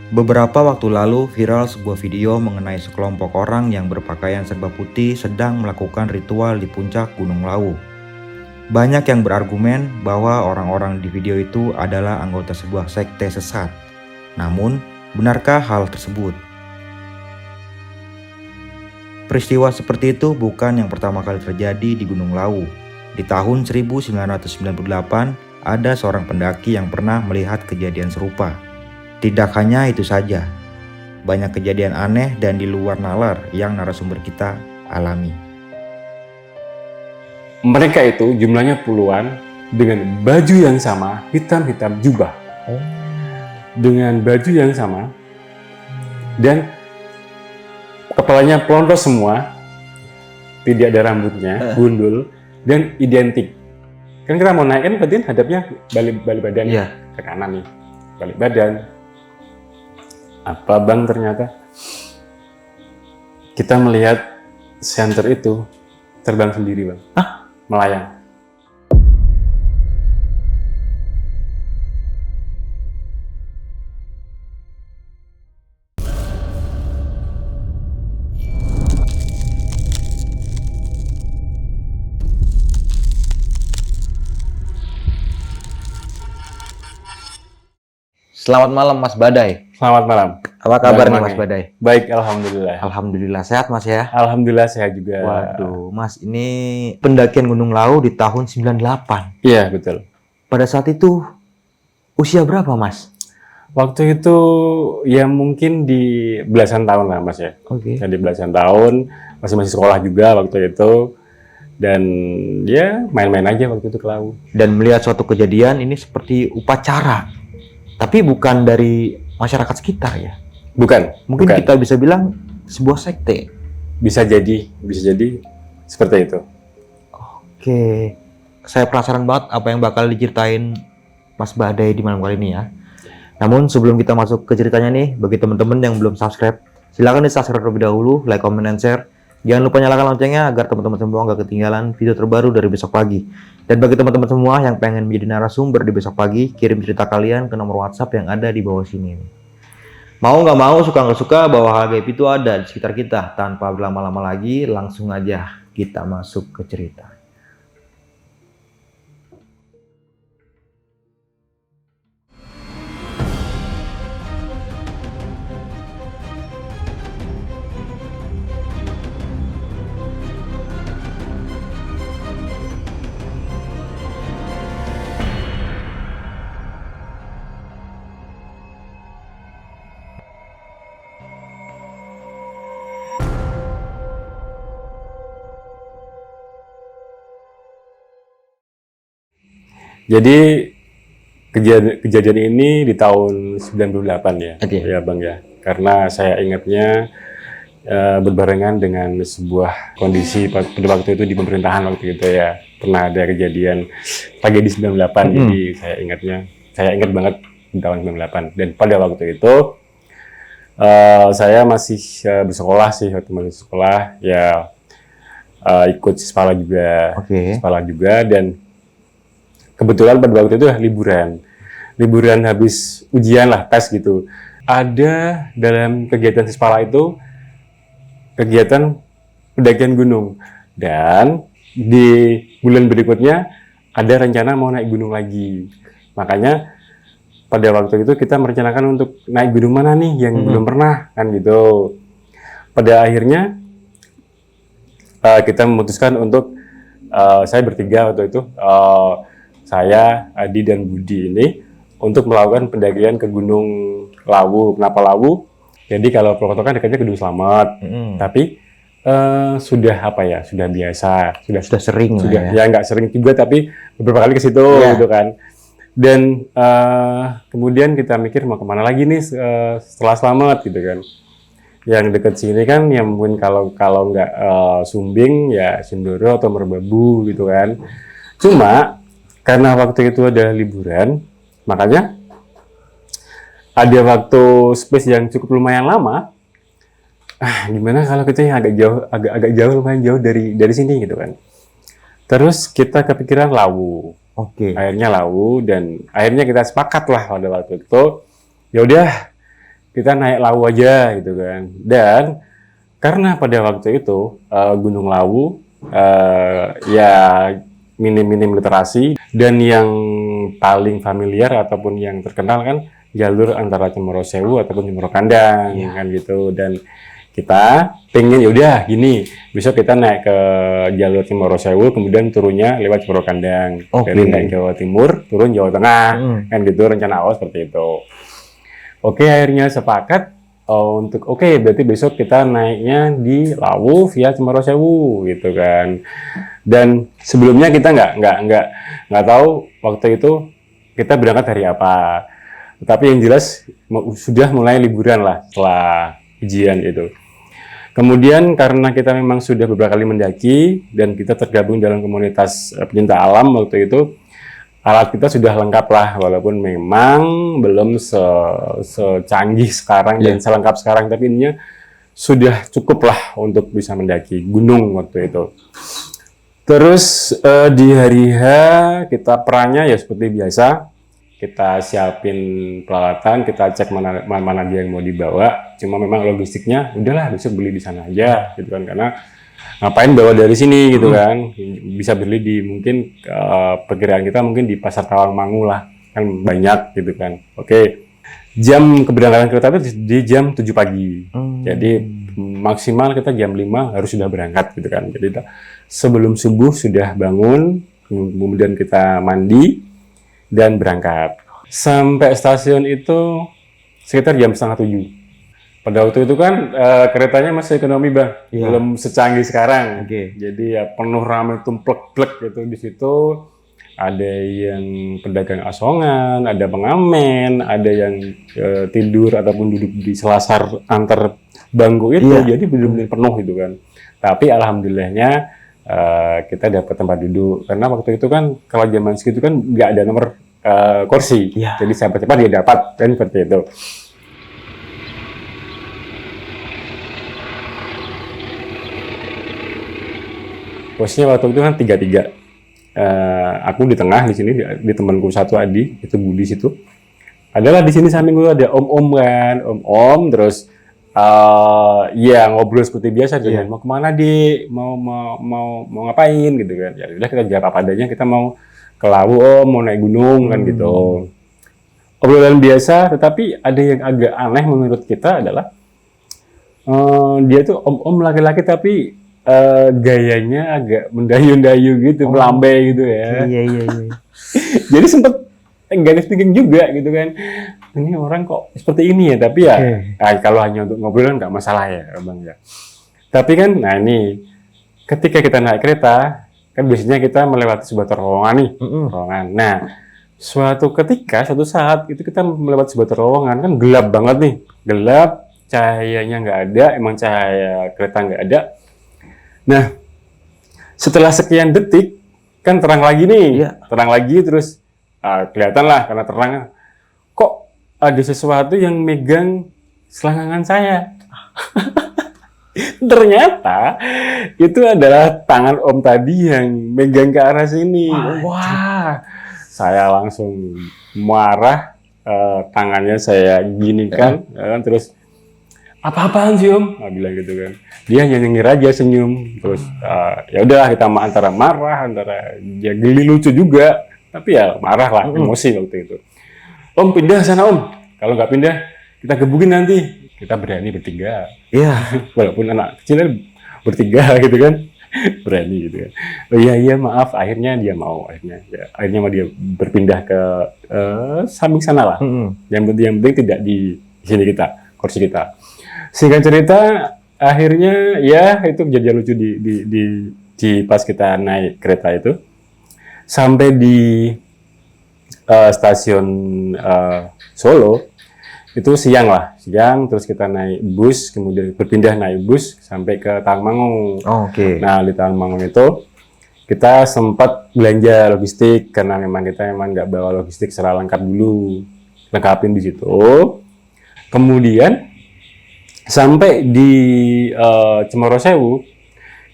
Beberapa waktu lalu viral sebuah video mengenai sekelompok orang yang berpakaian serba putih sedang melakukan ritual di puncak Gunung Lawu. Banyak yang berargumen bahwa orang-orang di video itu adalah anggota sebuah sekte sesat. Namun, benarkah hal tersebut? Peristiwa seperti itu bukan yang pertama kali terjadi di Gunung Lawu. Di tahun 1998, ada seorang pendaki yang pernah melihat kejadian serupa. Tidak hanya itu saja, banyak kejadian aneh dan di luar nalar yang narasumber kita alami. Mereka itu jumlahnya puluhan dengan baju yang sama, hitam-hitam jubah. Dengan baju yang sama dan kepalanya pelontos semua, tidak ada rambutnya, gundul dan identik. Kan kita mau naik kan berarti hadapnya balik badan ke kanan nih, balik badan. Apa bang, ternyata kita melihat center itu terbang sendiri bang. Melayang. Selamat malam Mas Badai. Selamat malam. Apa kabar nih Mas Badai? Baik, alhamdulillah. Alhamdulillah sehat Mas ya. Alhamdulillah sehat juga. Waduh, Mas ini pendakian Gunung Lawu di tahun 98. Iya, betul. Pada saat itu usia berapa Mas? Waktu itu ya mungkin di belasan tahun lah Mas ya. Oke. Jadi belasan tahun, masih sekolah juga waktu itu. Dan ya main-main aja waktu itu ke Lawu. Dan melihat suatu kejadian ini seperti upacara. Tapi bukan dari masyarakat sekitar ya. Bukan. Mungkin kita bisa bilang sebuah sekte. Bisa jadi seperti itu. Oke. Saya penasaran banget apa yang bakal diceritain Mas Badai di malam kali ini ya. Namun sebelum kita masuk ke ceritanya nih, bagi teman-teman yang belum subscribe, silahkan di-subscribe terlebih dahulu, like, comment, dan share. Jangan lupa nyalakan loncengnya agar teman-teman semua nggak ketinggalan video terbaru dari besok pagi. Dan bagi teman-teman semua yang pengen menjadi narasumber di besok pagi, kirim cerita kalian ke nomor WhatsApp yang ada di bawah sini. Mau nggak mau, suka nggak suka, bahwa hal gaib itu ada di sekitar kita. Tanpa berlama-lama lagi, langsung aja kita masuk ke cerita. Jadi kejadian ini di tahun 98 ya. Oke. Ya Bang ya. Karena saya ingatnya berbarengan dengan sebuah kondisi pada waktu itu di pemerintahan waktu itu ya. Pernah ada kejadian tragedi 98. Jadi saya ingat banget di tahun 98. Dan pada waktu itu saya masih bersekolah sih, waktu masih sekolah ya, ikut Sispala juga. Oke. Sispala juga, dan kebetulan pada waktu itu liburan habis ujian lah, tes gitu. Ada dalam kegiatan Sispala itu kegiatan pendakian gunung, dan di bulan berikutnya ada rencana mau naik gunung lagi. Makanya pada waktu itu kita merencanakan untuk naik gunung mana nih yang belum pernah kan gitu. Pada akhirnya kita memutuskan untuk saya bertiga waktu itu, saya, Adi, dan Budi ini untuk melakukan pendakian ke Gunung Lawu. Kenapa Lawu? Jadi kalau Purwokerto kan dekatnya Gunung Slamet, tapi sudah biasa, sudah sering ya nggak sering juga, tapi beberapa kali ke situ gitu kan. Dan kemudian kita mikir mau kemana lagi nih setelah Slamet gitu kan. Yang dekat sini kan yang mungkin kalau nggak Sumbing ya Sindoro atau Merbabu gitu kan. Cuma karena waktu itu ada liburan, makanya ada waktu space yang cukup lumayan lama. Gimana kalau kita yang agak jauh, lumayan jauh dari sini gitu kan. Terus kita kepikiran Lawu. Akhirnya Lawu, dan akhirnya kita sepakat lah pada waktu itu. Ya udah, kita naik Lawu aja gitu kan. Dan karena pada waktu itu Gunung Lawu ya minim-minim literasi, dan yang paling familiar ataupun yang terkenal kan jalur antara Cemoro Sewu ataupun Cemoro Kandang kan gitu. Dan kita pengen ya udah gini, besok kita naik ke jalur Cemoro Sewu, kemudian turunnya lewat Cemoro Kandang. Jadi naik Jawa Timur, turun Jawa Tengah, kan gitu rencana awal seperti itu. Oke, akhirnya sepakat untuk berarti besok kita naiknya di Lawu via Cemoro Sewu gitu kan. Dan sebelumnya kita nggak tahu waktu itu kita berangkat hari apa. Tapi yang jelas sudah mulai liburan lah setelah ujian itu. Kemudian karena kita memang sudah beberapa kali mendaki dan kita tergabung dalam komunitas pencinta alam waktu itu, alat kita sudah lengkap lah, walaupun memang belum secanggih sekarang dan selengkap sekarang, tapi ininya sudah cukup lah untuk bisa mendaki gunung waktu itu. Terus di hari H kita perannya ya seperti biasa, kita siapin peralatan, kita cek mana dia yang mau dibawa. Cuma memang logistiknya udahlah besok beli di sana aja gitu kan, karena ngapain bawa dari sini gitu kan, bisa beli di mungkin perkiraan kita mungkin di Pasar Tawangmangu lah, kan banyak gitu kan. Oke, jam keberangkatan kereta itu di jam 7 pagi, jadi maksimal kita jam 5 harus sudah berangkat gitu kan. Jadi kita sebelum subuh sudah bangun, kemudian kita mandi dan berangkat. Sampai stasiun itu sekitar jam setengah 7. Pada waktu itu kan keretanya masih ekonomi Bang, belum secanggih sekarang. Jadi ya penuh ramai tumplek-plek gitu di situ. Ada yang pedagang asongan, ada pengamen, ada yang tidur ataupun duduk di selasar antar bangku itu. Jadi benar-benar penuh gitu kan. Tapi alhamdulillahnya kita dapat tempat duduk, karena waktu itu kan kalau zaman segitu kan nggak ada nomor kursi. Jadi cepat-cepat dia dapat kan seperti itu. Posisinya waktu itu kan 3-3. Aku di tengah di sini, di temanku satu Adi, itu Budi situ. Adalah di sini samping gue ada om-om kan, om-om terus ya ngobrol seperti biasa gitu. Mau kemana di, mau ngapain gitu kan. Ya udah kita jawab apa adanya, kita mau ke Lawu mau naik gunung kan gitu. Obrolan biasa, tetapi ada yang agak aneh menurut kita adalah dia tuh om-om laki-laki tapi gayanya agak mendayu-dayu gitu, melambai gitu ya. Iya. Jadi sempat garis thinking juga gitu kan. Ini orang kok seperti ini ya, tapi ya kalau hanya untuk ngobrol kan nggak masalah ya Bang ya. Tapi kan, nah ini ketika kita naik kereta, kan biasanya kita melewati sebuah terowongan nih, terowongan. Nah, suatu saat itu kita melewati sebuah terowongan, kan gelap banget nih, gelap, cahayanya nggak ada, emang cahaya kereta nggak ada. Nah, setelah sekian detik, kan terang lagi nih, terang lagi terus kelihatan lah karena terang, kok ada sesuatu yang megang selangkangan saya. Ternyata itu adalah tangan om tadi yang megang ke arah sini. Wah, saya langsung marah, tangannya saya ginikan, terus apa-apaan sih om? Bilang gitu kan. Dia hanya nyengir aja, senyum. Terus ya udahlah, kita antara marah, antara ya geli, lucu juga. Tapi ya marah lah, emosi waktu itu. Om pindah sana om. Kalau nggak pindah, kita gebukin nanti. Kita berani bertiga. Walaupun anak kecilnya bertiga gitu kan. Berani gitu kan. Oh iya maaf, akhirnya dia mau. Akhirnya mau dia berpindah ke samping sana lah. Yang penting tidak di sini kita, kursi kita. Singkat cerita, akhirnya ya itu kejadian lucu di pas kita naik kereta itu. Sampai di stasiun Solo, itu siang, terus kita naik bus, kemudian berpindah naik bus sampai ke Tawangmangu. Nah, di Tawangmangu itu kita sempat belanja logistik, karena memang kita nggak bawa logistik secara lengkap dulu, lengkapin di situ. Kemudian sampai di Cemoro Sewu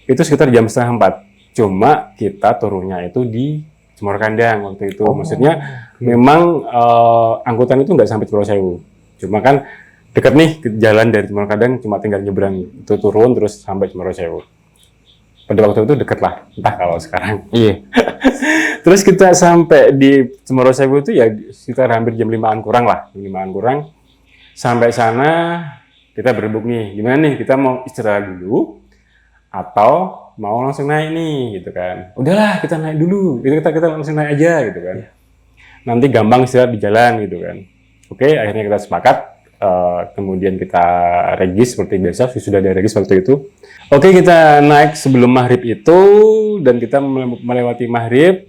itu sekitar jam 3:30. Cuma kita turunnya itu di Cemoro Kandang waktu itu. Maksudnya memang angkutan itu nggak sampai Cemoro Sewu. Cuma kan dekat nih ke jalan dari Cemoro Kadang, cuma tinggal nyebrang itu turun terus sampai Cemoro Sewu. Pada waktu itu deket lah, entah kalau sekarang. Iya. Terus kita sampai di Cemoro Sewu itu ya sekitar hampir jam 5-an kurang lah, jam 5-an kurang. Sampai sana kita berebut nih, gimana nih, kita mau istirahat dulu atau mau langsung naik nih gitu kan. Udahlah kita naik dulu, kita langsung naik aja gitu kan. Nanti gampang istirahat di jalan gitu kan. Oke, akhirnya kita sepakat. Kemudian kita regis seperti biasa, sudah ada regis waktu itu. Oke, kita naik sebelum maghrib itu dan kita melewati maghrib,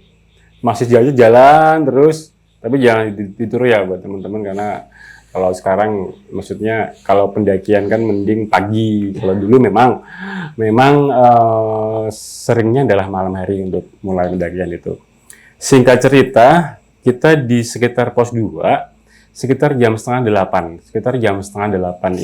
masih jalan terus, tapi jangan ditiru ya buat teman-teman karena kalau sekarang maksudnya kalau pendakian kan mending pagi. Kalau dulu memang seringnya adalah malam hari untuk mulai pendakian itu. Singkat cerita, kita di sekitar pos 2 sekitar jam setengah 8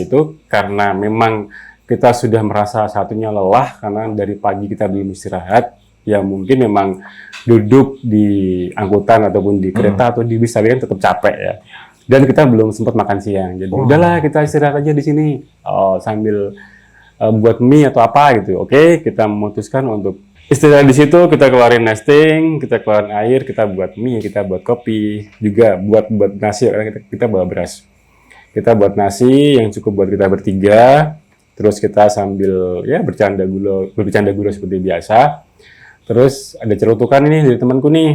itu karena memang kita sudah merasa satunya lelah karena dari pagi kita belum istirahat, ya mungkin memang duduk di angkutan ataupun di kereta atau di bis kan tetap capek ya, dan kita belum sempat makan siang, jadi udahlah kita istirahat aja di sini sambil buat mie atau apa gitu. Oke, kita memutuskan untuk istirahat di situ, kita keluarin nesting, kita keluarin air, kita buat mie, kita buat kopi, juga buat nasi karena kita bawa beras. Kita buat nasi yang cukup buat kita bertiga, terus kita sambil ya bercanda gula seperti biasa. Terus ada cerutukan ini dari temanku nih.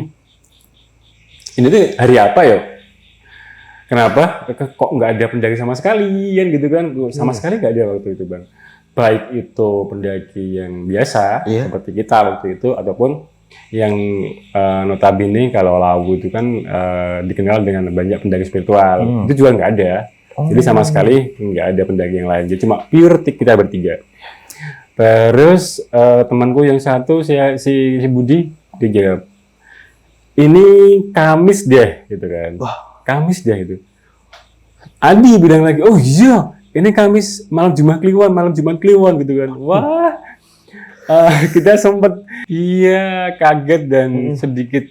Ini tuh hari apa ya? Kenapa? Kok nggak ada pendaki sama sekali, kan gitu kan? Sama sekali nggak ada waktu itu, Bang. Baik itu pendaki yang biasa seperti kita waktu itu ataupun yang notabene kalau Lawu itu kan dikenal dengan banyak pendaki spiritual, itu juga nggak ada. Jadi sama sekali nggak ada pendaki yang lain, jadi cuma pure kita bertiga. Terus temanku yang satu si Budi dia jawab, ini Kamis deh gitu kan. Kamis deh itu. Adi bilang lagi, oh iya ini Kamis malam Jumat Kliwon gitu kan. Wah, kita sempat kaget dan sedikit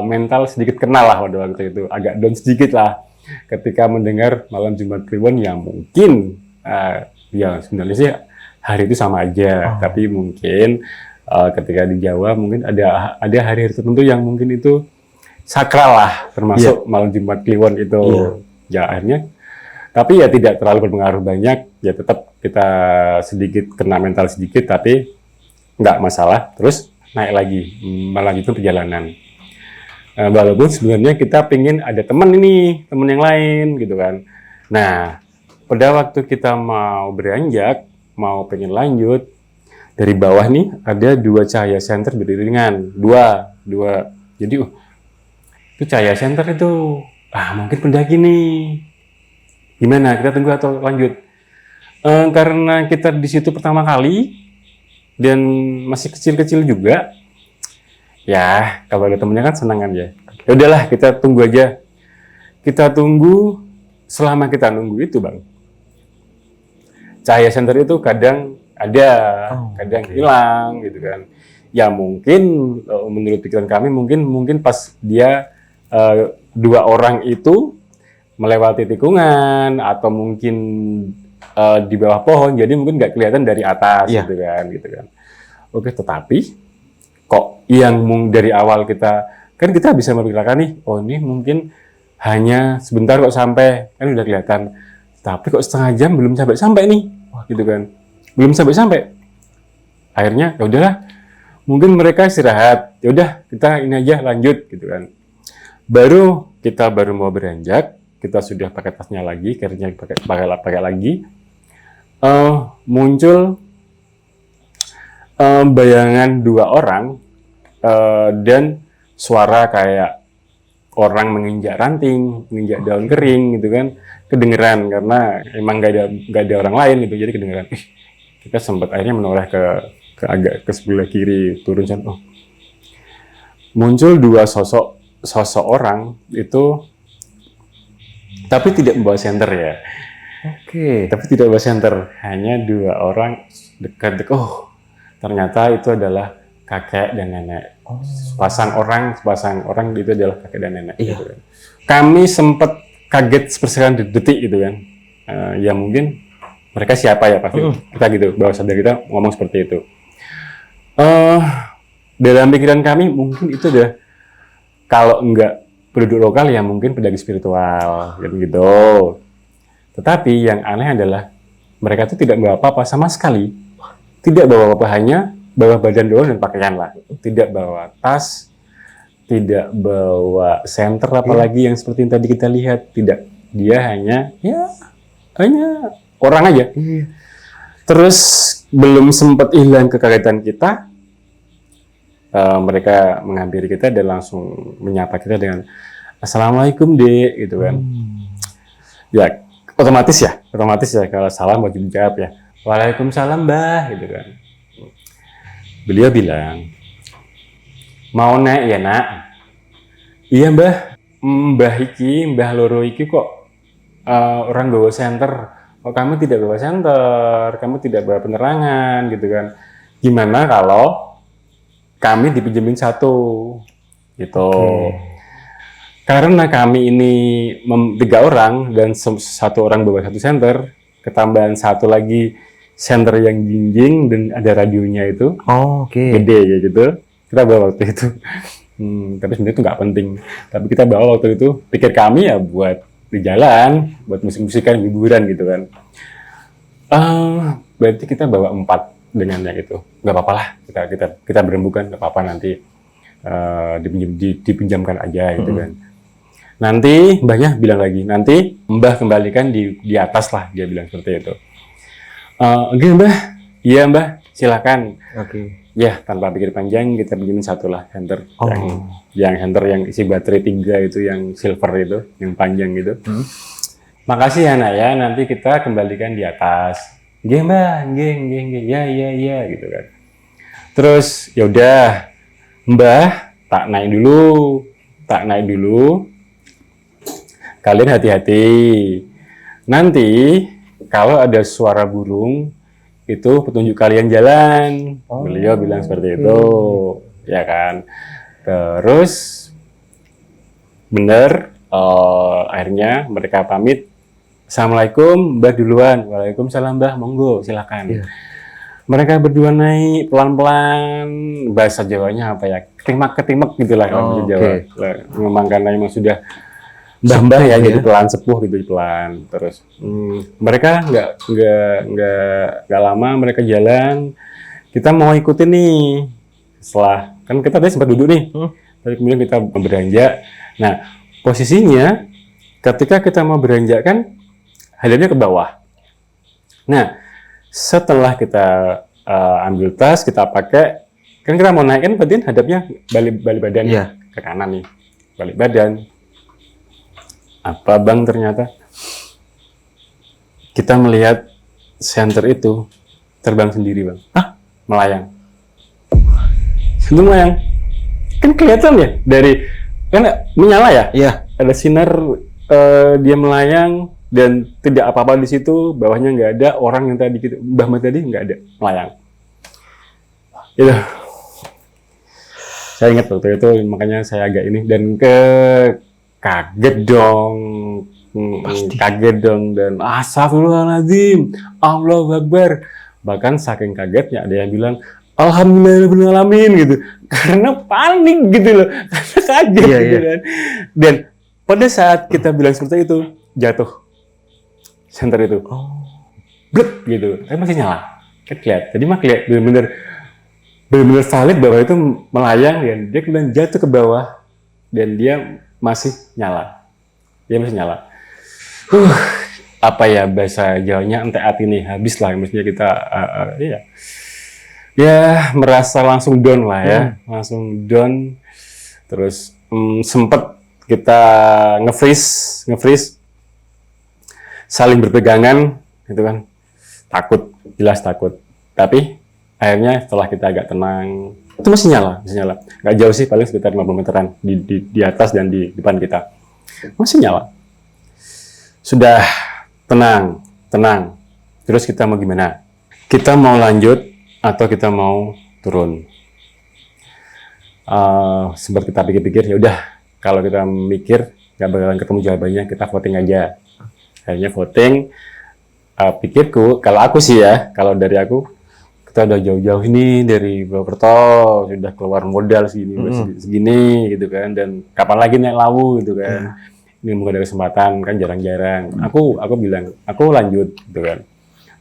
mental sedikit kenal lah pada waktu itu, agak down sedikit lah ketika mendengar malam Jumat Kliwon yang mungkin ya sebenarnya sih hari itu sama aja, tapi mungkin ketika di Jawa mungkin ada hari-hari tertentu yang mungkin itu sakral lah, termasuk malam Jumat Kliwon itu. Ya akhirnya tapi ya tidak terlalu berpengaruh banyak, ya tetap kita sedikit kena mental sedikit, tapi nggak masalah. Terus naik lagi, melanjutkan perjalanan. Walaupun sebenarnya kita pengen ada teman yang lain gitu kan. Nah, pada waktu kita mau beranjak, mau pengen lanjut, dari bawah nih ada 2 cahaya center beriringan, dua. Jadi itu cahaya center itu, mungkin pendaki nih. Gimana? Kita tunggu atau lanjut? Karena kita di situ pertama kali dan masih kecil-kecil juga, ya kalau ada temennya kan senang kan ya. Ya udahlah kita tunggu aja. Kita tunggu, selama kita nunggu itu Bang, cahaya center itu kadang ada, kadang hilang gitu kan. Ya mungkin menurut pikiran kami mungkin pas dia 2 orang itu melewati tikungan atau mungkin di bawah pohon, jadi mungkin nggak kelihatan dari atas gitu kan. Oke, tetapi kok yang dari awal kita bisa memperkirakan nih, oh ini mungkin hanya sebentar kok sampai, kan udah kelihatan, tapi kok setengah jam belum sampai nih, gitu kan, belum sampai. Akhirnya ya udahlah, mungkin mereka istirahat, ya udah kita ini aja lanjut gitu kan. Kita baru mau beranjak, kita sudah pakai tasnya lagi, akhirnya pakai lagi, muncul bayangan 2 orang dan suara kayak orang menginjak ranting, menginjak daun kering gitu kan, kedengeran karena emang nggak ada orang lain gitu, jadi kedengeran. Kita sempat akhirnya menoleh ke agak ke sebelah kiri turun kan, muncul 2 sosok orang itu. Tapi tidak membawa senter ya. Tapi tidak membawa senter. Hanya 2 orang dekat. Ternyata itu adalah kakek dan nenek. Sepasang orang itu adalah kakek dan nenek. Gitu kan. Kami sempat kaget sepersekian detik gitu kan. ya mungkin mereka siapa ya pasti kita gitu, bawah sadar kita ngomong seperti itu. Dalam pikiran kami mungkin itu deh, kalau enggak penduduk lokal ya mungkin pedagang spiritual gitu. Tetapi yang aneh adalah mereka itu tidak bawa apa-apa sama sekali, tidak bawa apa-apa, hanya bawa badan doang dan pakaian lah, tidak bawa tas, tidak bawa senter apalagi yang seperti yang tadi kita lihat, tidak, dia hanya orang aja. Terus belum sempat hilang kekagetan kita, mereka menghampiri kita dan langsung menyapa kita dengan Assalamualaikum dek, gitu kan. Ya otomatis ya kalau salam wajib dijawab ya, Waalaikumsalam mbah, gitu kan. Beliau bilang, mau naik ya nak? Iya mbah, mbah loro iki kok orang bawa senter, kok kamu tidak bawa senter, kamu tidak bawa penerangan, gitu kan. Gimana kalau kami dipinjemin satu, gitu. Karena kami ini 3 orang dan satu orang bawa satu senter, ketambahan satu lagi senter yang jinjing dan ada radionya itu, gede ya gitu. Kita bawa waktu itu, tapi sebenarnya itu nggak penting. Tapi kita bawa waktu itu, pikir kami ya buat di jalan, buat musik-musikan, hiburan gitu kan. Berarti kita bawa 4 dengan yang itu, nggak apa-apa lah. Kita berembukan, nggak apa-apa, nanti dipinjamkan aja gitu kan. Nanti mbahnya bilang lagi, nanti mbah kembalikan di atas lah, dia bilang seperti itu. Oke mbah, iya mbah, silakan. Ya tanpa pikir panjang kita pinjemin satu lah senter, yang senter yang isi baterai 3 itu, yang silver itu, yang panjang gitu. Makasih ya nak ya, nanti kita kembalikan di atas. Nggih mbah, nggih, ya gitu kan. Terus yaudah, mbah tak naik dulu. Kalian hati-hati. Nanti kalau ada suara burung, itu petunjuk kalian jalan. Beliau bilang seperti itu, ya kan. Terus bener, akhirnya mereka pamit. Assalamualaikum, mbah duluan. Waalaikumsalam mbah, monggo silakan. Mereka berdua naik pelan-pelan, bahasa Jawanya apa ya, ketimak gitulah kalau bahasa Jawa. Memang karena memang sudah mbah ya, jadi pelan, sepuh gitu, pelan. Terus mereka nggak lama mereka jalan. Kita mau ikutin nih. Setelah kan kita tadi sempat duduk nih, tapi kemudian kita beranjak. Nah posisinya ketika kita mau beranjak kan hadapnya ke bawah. Nah setelah kita ambil tas, kita pakai, kan kita mau naik kan, berarti hadapnya balik badan ke kanan nih, balik badan. Apa bang, ternyata kita melihat senter itu terbang sendiri bang. Melayang. Itu melayang. Kan kelihatan ya dari, kan menyala ya. Ada sinar, dia melayang dan tidak apa-apa di situ. Bawahnya nggak ada orang yang tadi Mbah tadi, nggak ada, melayang. Itu. Saya ingat waktu itu, makanya saya agak ini dan kaget dong, dan astagfirullahaladzim, Allahu Akbar. Bahkan saking kagetnya ada yang bilang alhamdulillahirobbilalamin gitu, karena panik gitu loh, karena kaget gitu kan. Dan pada saat kita bilang seperti itu, jatuh senter itu, blek gitu, tapi masih nyala, kan kelihatan. Jadi mah benar-benar valid bahwa itu melayang dan dia kemudian jatuh ke bawah dan dia masih nyala. Apa ya bahasa Jawanya, ente hati nih, habis lah, maksudnya kita merasa langsung down lah ya, langsung down. Terus sempet kita nge-freeze, saling berpegangan, gitu kan, jelas takut. Tapi akhirnya setelah kita agak tenang, itu masih nyala. Nggak jauh sih, paling sekitar 50 meteran di atas dan di depan kita. Masih nyala. Sudah tenang. Terus kita mau gimana? Kita mau lanjut atau kita mau turun? Sempat kita pikir-pikir, ya udah, kalau kita mikir nggak bakalan ketemu jawabannya, kita voting aja. Akhirnya voting, pikirku, kalau aku sih ya, kalau dari aku, kita udah jauh-jauh ini dari Purwokerto, sudah keluar modal segini, segini gitu kan, dan kapan lagi naik Lawu gitu kan. Ini mungkin ada kesempatan kan jarang-jarang. Aku bilang, aku lanjut gitu kan.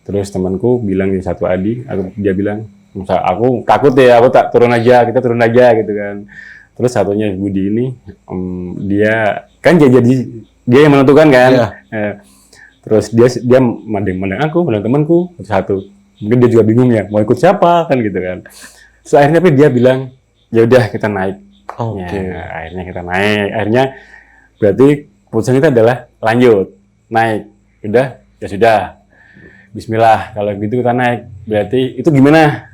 Terus temanku bilang nih satu Adi, dia bilang, misal aku takut ya, aku tak turun aja, kita turun aja gitu kan. Terus satunya Budi ini, dia kan dia yang menentukan kan. Terus dia mandang aku, mandang temanku satu. Mungkin dia juga bingung ya, mau ikut siapa kan gitu kan. Terus akhirnya tapi dia bilang, ya udah kita naik. Ya, akhirnya kita naik. Akhirnya berarti keputusan kita adalah lanjut, naik. Udah, ya sudah. Bismillah, kalau gitu kita naik. Berarti itu gimana?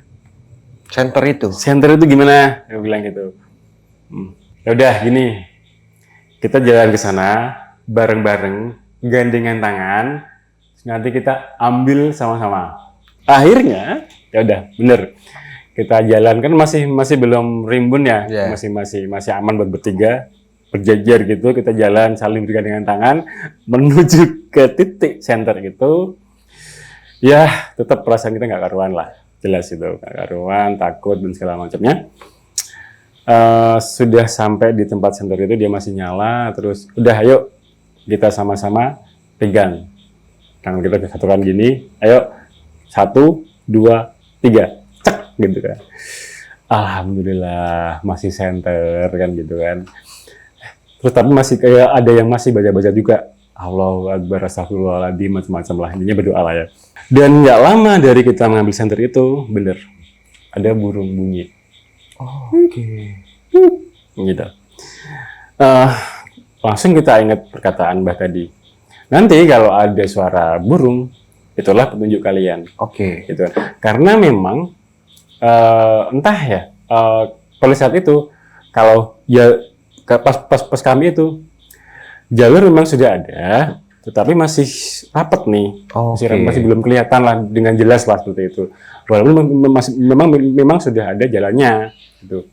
Center itu gimana? Dia bilang gitu. Ya udah gini. Kita jalan ke sana bareng-bareng, gandengan tangan. Nanti kita ambil sama-sama. Akhirnya, ya udah, bener. Kita jalan kan masih belum rimbun ya, masih aman buat bertiga, berjajar gitu. Kita jalan saling bergandengan tangan menuju ke titik center gitu. Ya, tetap perasaan kita nggak karuan lah, jelas itu nggak karuan, takut dan segala macamnya. Sudah sampai di tempat center itu dia masih nyala, terus udah ayo kita sama-sama pegang. Tangan kita kesatukan gini, ayo 1, 2, 3, cek gitu kan. Alhamdulillah masih center kan gitu kan. Terus tapi masih kayak ada yang masih baca-baca juga. Allahu Akbar, astagfirullahaladzim, macam-macam lah. Intinya berdoa lah ya. Dan nggak lama dari kita mengambil center itu, bener, ada burung bunyi. Gitu. Langsung kita ingat perkataan Mbah tadi. Nanti kalau ada suara burung, itulah petunjuk kalian. Gitu. Karena memang entah ya, pada saat itu kalau ya pas kami itu jalur memang sudah ada, tetapi masih rapat nih, masih belum kelihatan lah dengan jelas lah seperti itu. Walaupun memang sudah ada jalannya. Gitu.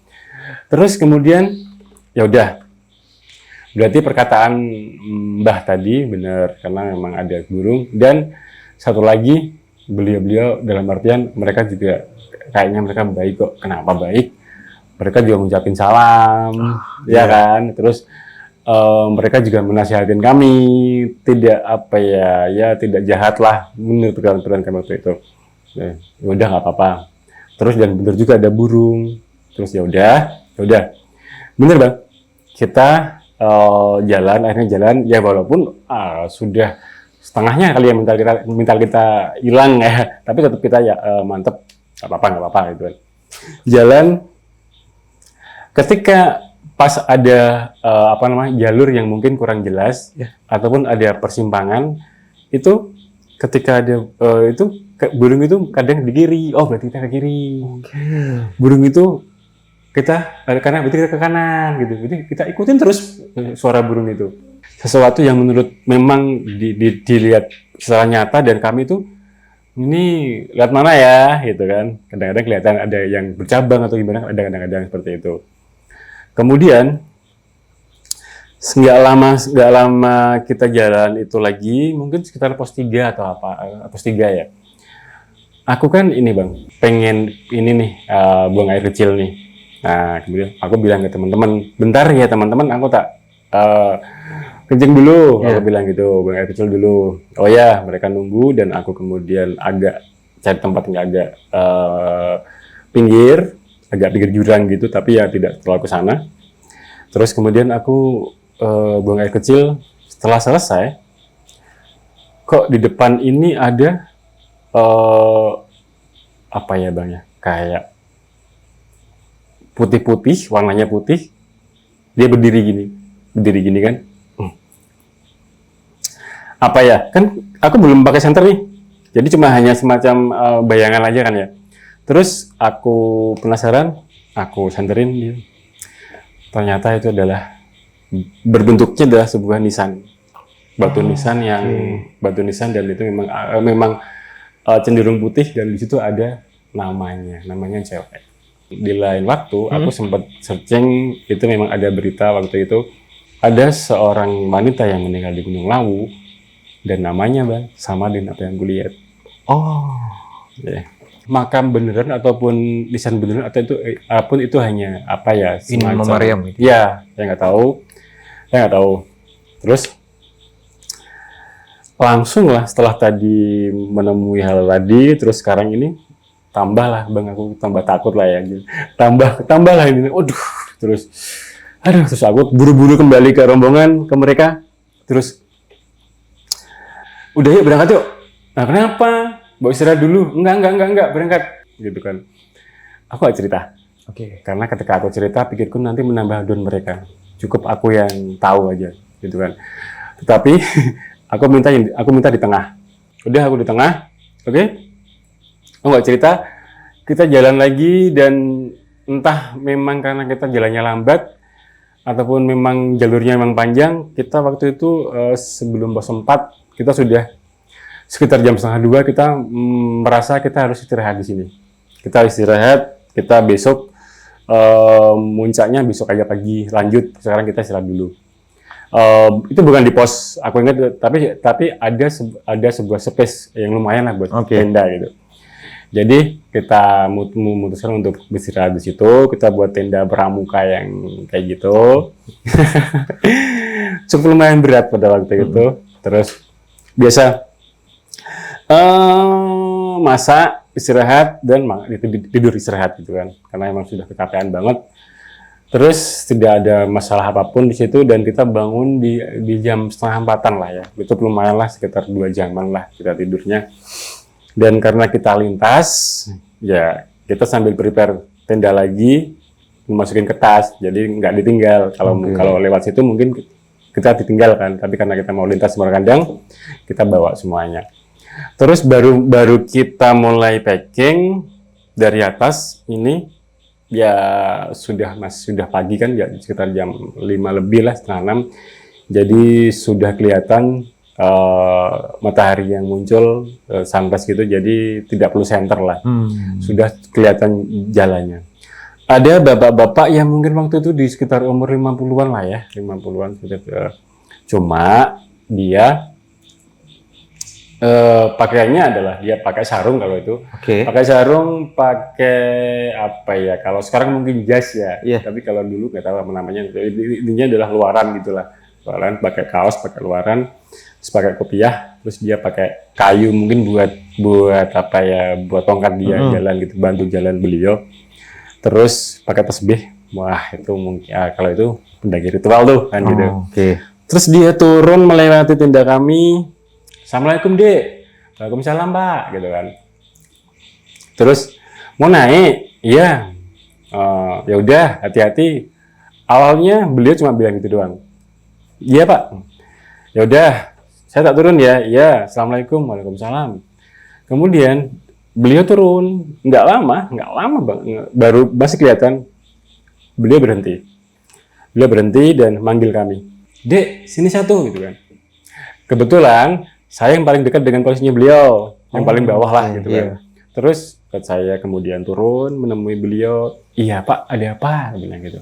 Terus kemudian ya udah. Berarti perkataan Mbah tadi benar karena memang ada burung dan satu lagi beliau dalam artian mereka juga kayaknya mereka baik kok. Kenapa baik? Mereka juga ngucapin salam, ya kan? Terus mereka juga menasihatin kami tidak tidak jahat lah, benar perkataan kami waktu itu. Ya udah nggak apa-apa. Terus dan benar juga ada burung. Terus ya udah, bener Bang. Kita akhirnya jalan ya walaupun sudah setengahnya kali ya mental kita hilang ya, tapi tetap kita ya mantep, nggak apa-apa gitu kan. Jalan ketika pas ada jalur yang mungkin kurang jelas ataupun ada persimpangan itu ketika ada burung itu kadang di kiri, berarti kita ke kiri. Burung itu karena berarti kita ke kanan gitu. Jadi kita ikutin terus suara burung itu. Sesuatu yang menurut memang dilihat secara nyata dan kami itu ini lihat mana ya gitu kan. Kadang-kadang kelihatan ada yang bercabang atau gimana, ada kadang-kadang seperti itu. Kemudian nggak lama kita jalan itu lagi, mungkin sekitar pos 3 atau pos 3 ya. Aku kan ini Bang, pengen ini nih buang air kecil nih. Nah, kemudian aku bilang ke teman-teman, bentar ya teman-teman, aku tak kencing dulu. Aku bilang gitu, buang air kecil dulu. Oh ya, mereka nunggu dan aku kemudian agak cari tempat yang agak pinggir jurang gitu, tapi ya tidak terlalu ke sana. Terus kemudian aku buang air kecil. Setelah selesai, kok di depan ini ada apa ya Bang ya, kayak putih-putih, warnanya putih. Dia berdiri gini kan. Apa ya? Kan aku belum pakai senter nih. Jadi cuma hanya semacam bayangan aja kan ya. Terus aku penasaran, aku senterin dia. Ternyata itu adalah berbentuknya adalah sebuah nisan. Batu nisan dan itu memang cenderung putih dan di situ ada namanya cewek. Di lain waktu aku sempat searching, itu memang ada berita waktu itu ada seorang wanita yang meninggal di Gunung Lawu dan namanya bang sama dengan apa yang kulihat. Oh. Ya. Makam beneran ataupun nisan beneran atau itu apapun itu hanya apa ya Ini Mama Maryam gitu. Ya, saya nggak tahu. Terus langsung lah setelah tadi menemui hal tadi, terus sekarang ini tambahlah bang, aku tambah takut lah ya, tambah lah ini, terus aku buru-buru kembali ke rombongan, ke mereka, terus udah yuk berangkat yuk. Nah kenapa? Mau istirahat dulu? Enggak berangkat, gitu kan. Aku gak cerita. Oke. Karena ketika aku cerita, pikirku nanti menambah down mereka. Cukup aku yang tahu aja, gitu kan. Tetapi aku minta di tengah. Udah aku di tengah, oke? Aku gak cerita. Kita jalan lagi dan entah memang karena kita jalannya lambat ataupun memang jalurnya memang panjang, kita waktu itu sebelum pos 4 kita sudah sekitar jam 1:30 kita merasa kita harus istirahat di sini. Kita istirahat, kita besok muncaknya besok aja pagi lanjut. Sekarang kita istirahat dulu. Itu bukan di pos, aku ingat, tapi ada sebuah space yang lumayan lah buat tenda gitu. Jadi kita memutuskan untuk beristirahat di situ. Kita buat tenda pramuka yang kayak gitu. Cukup lumayan berat pada waktu itu. Terus biasa masak, istirahat, dan tidur istirahat gitu kan, karena emang sudah kecapean banget. Terus tidak ada masalah apapun di situ dan kita bangun di jam 3:30 lah ya, itu lumayan lah, sekitar 2 jaman lah kita tidurnya. Dan karena kita lintas, ya kita sambil prepare tenda lagi, masukin ke tas, jadi nggak ditinggal. Kalau lewat situ mungkin kita ditinggalkan, tapi karena kita mau lintas Muara Kandang, kita bawa semuanya. Terus baru kita mulai packing dari atas ini, ya sudah pagi kan, ya sekitar jam 5 lebih lah, 5:30. Jadi sudah kelihatan matahari yang muncul, sunrise gitu, jadi tidak perlu senter lah. Sudah kelihatan jalannya. Ada bapak-bapak yang mungkin waktu itu di sekitar umur 50-an lah ya, 50-an. Cuma dia pakaiannya adalah dia pakai sarung kalau itu. Pakai sarung, pakai apa ya? Kalau sekarang mungkin jas ya. Tapi kalau dulu nggak tahu apa namanya. Intinya adalah luaran gitulah. Luaran, pakai kaos, pakai luaran, terus pakai kopiah, terus dia pakai kayu mungkin buat apa ya? Buat tongkat dia jalan gitu, bantu jalan beliau. Terus pakai tasbih. Wah, itu mungkin kalau itu pendaki ritual tuh kan gitu. Terus dia turun melewati tenda kami. Assalamualaikum dek, waalaikumsalam pak, gitu kan. Terus mau naik, iya, ya udah hati-hati. Awalnya beliau cuma bilang gitu doang. Iya pak, ya udah, saya tak turun ya. Iya, assalamualaikum, waalaikumsalam. Kemudian beliau turun, nggak lama bang, baru masih kelihatan beliau berhenti dan manggil kami. Dek, sini satu, gitu kan. Kebetulan saya yang paling dekat dengan posisinya beliau, yang paling bawah lah gitu kan. Terus saya kemudian turun menemui beliau. Iya pak, ada apa? Bilang gitu.